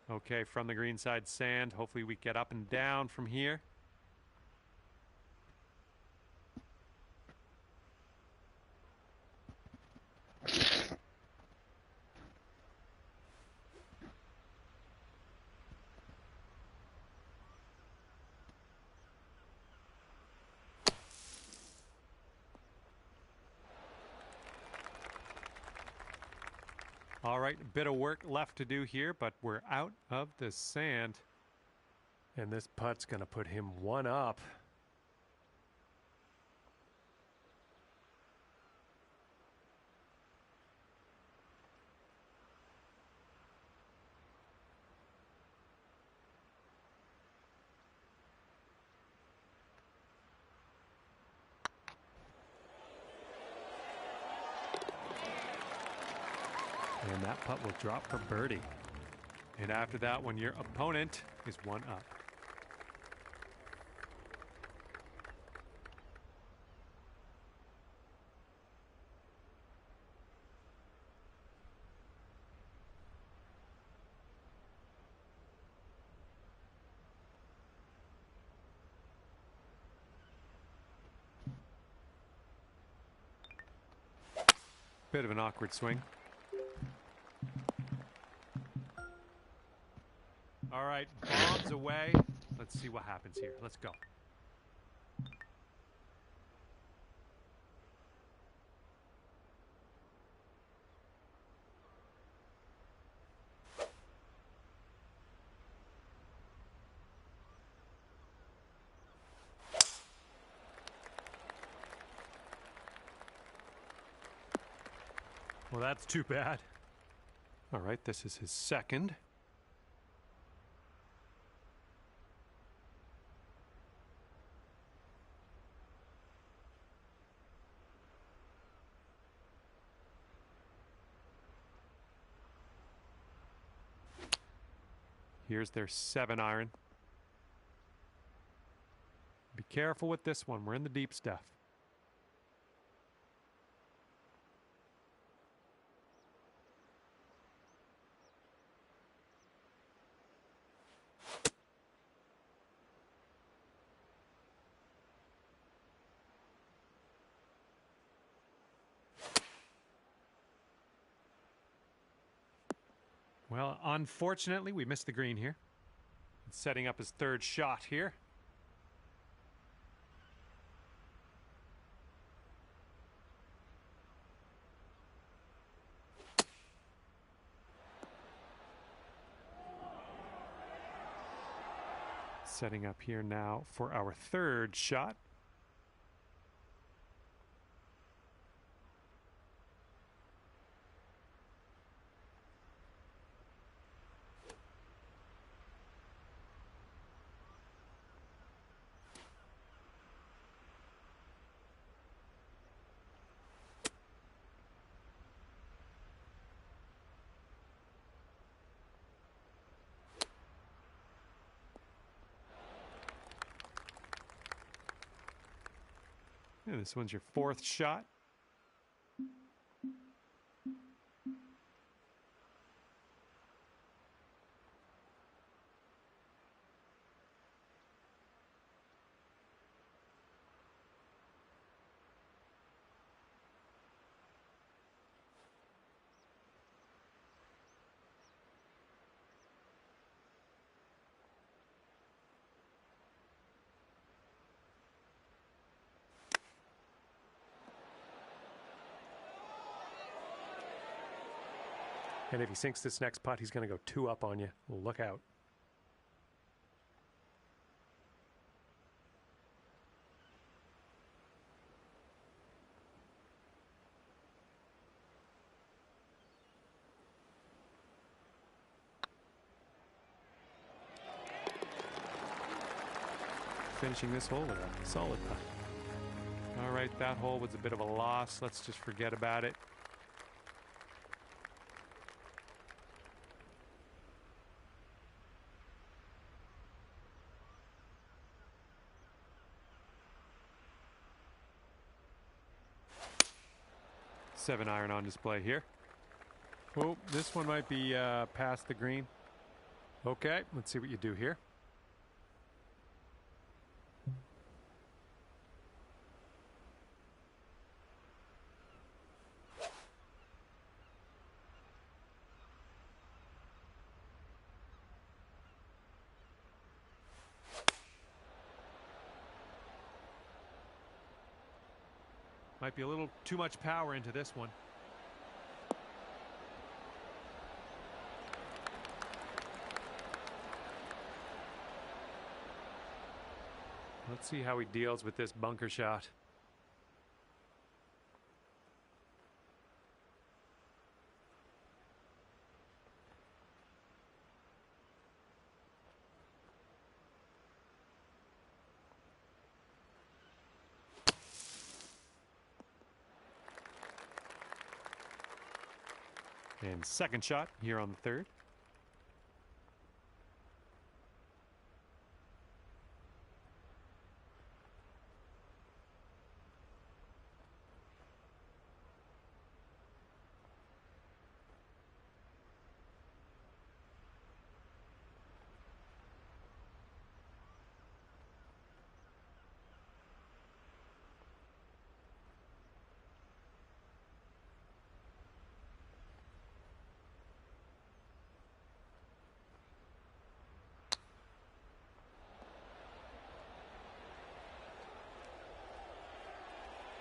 Okay, from the green side sand. Hopefully we get up and down from here. All right, a bit of work left to do here, but we're out of the sand. And this putt's going to put him one up. And that putt will drop for birdie. And after that one, your opponent is one up. Bit of an awkward swing. All right, bombs away. Let's see what happens here. Let's go. Well, that's too bad. All right, this is his second. Here's their 7-iron. Be careful with this one. We're in the deep stuff. Well, unfortunately, we missed the green here. It's setting up his third shot here. Setting up here now for our third shot. Yeah, this one's your fourth shot. And if he sinks this next putt, he's going to go 2 up on you. Look out. Finishing this hole with a solid putt. All right, that hole was a bit of a loss. Let's just forget about it. 7-iron on display here. Oh, this one might be past the green. Okay, let's see what you do here. Might be a little too much power into this one. Let's see how he deals with this bunker shot. And second shot here on the third.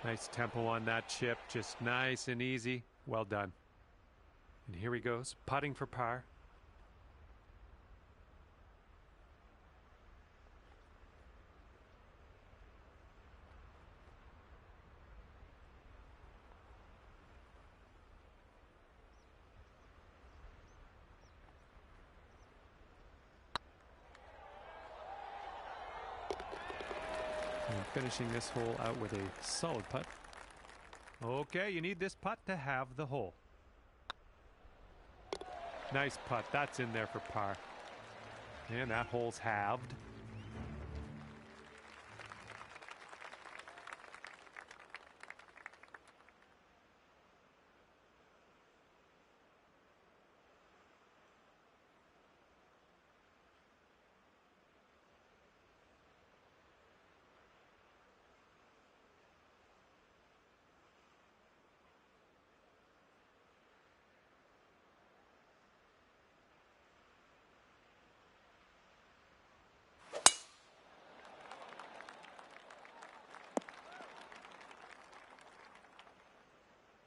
Nice tempo on that chip, just nice and easy. Well done. And here he goes, putting for par. And finishing this hole out with a solid putt. Okay, you need this putt to have the hole. Nice putt. That's in there for par. And that hole's halved.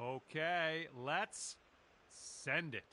Okay, let's send it.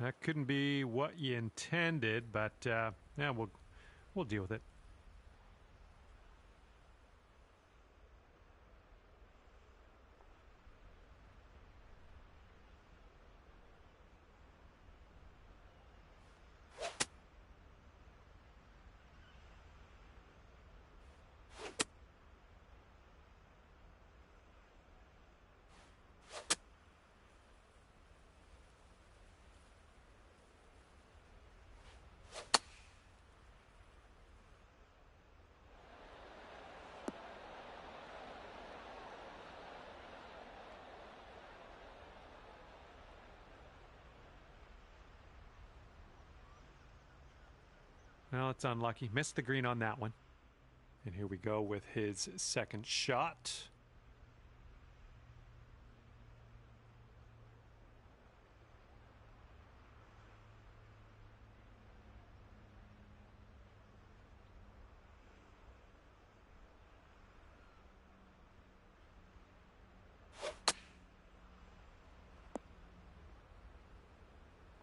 That couldn't be what you intended, but yeah, we'll deal with it. Well, it's unlucky. Missed the green on that one. And here we go with his second shot.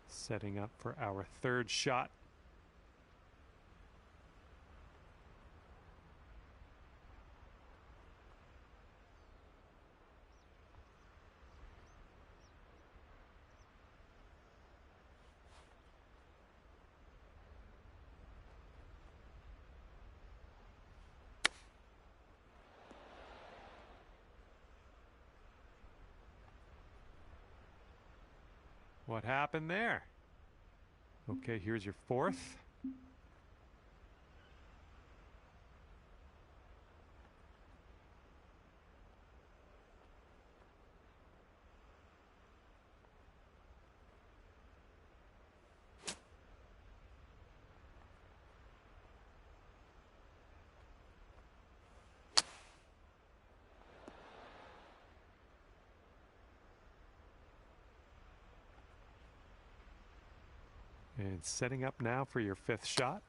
Setting up for our third shot. What happened there? Okay, here's your fourth. And setting up now for your fifth shot.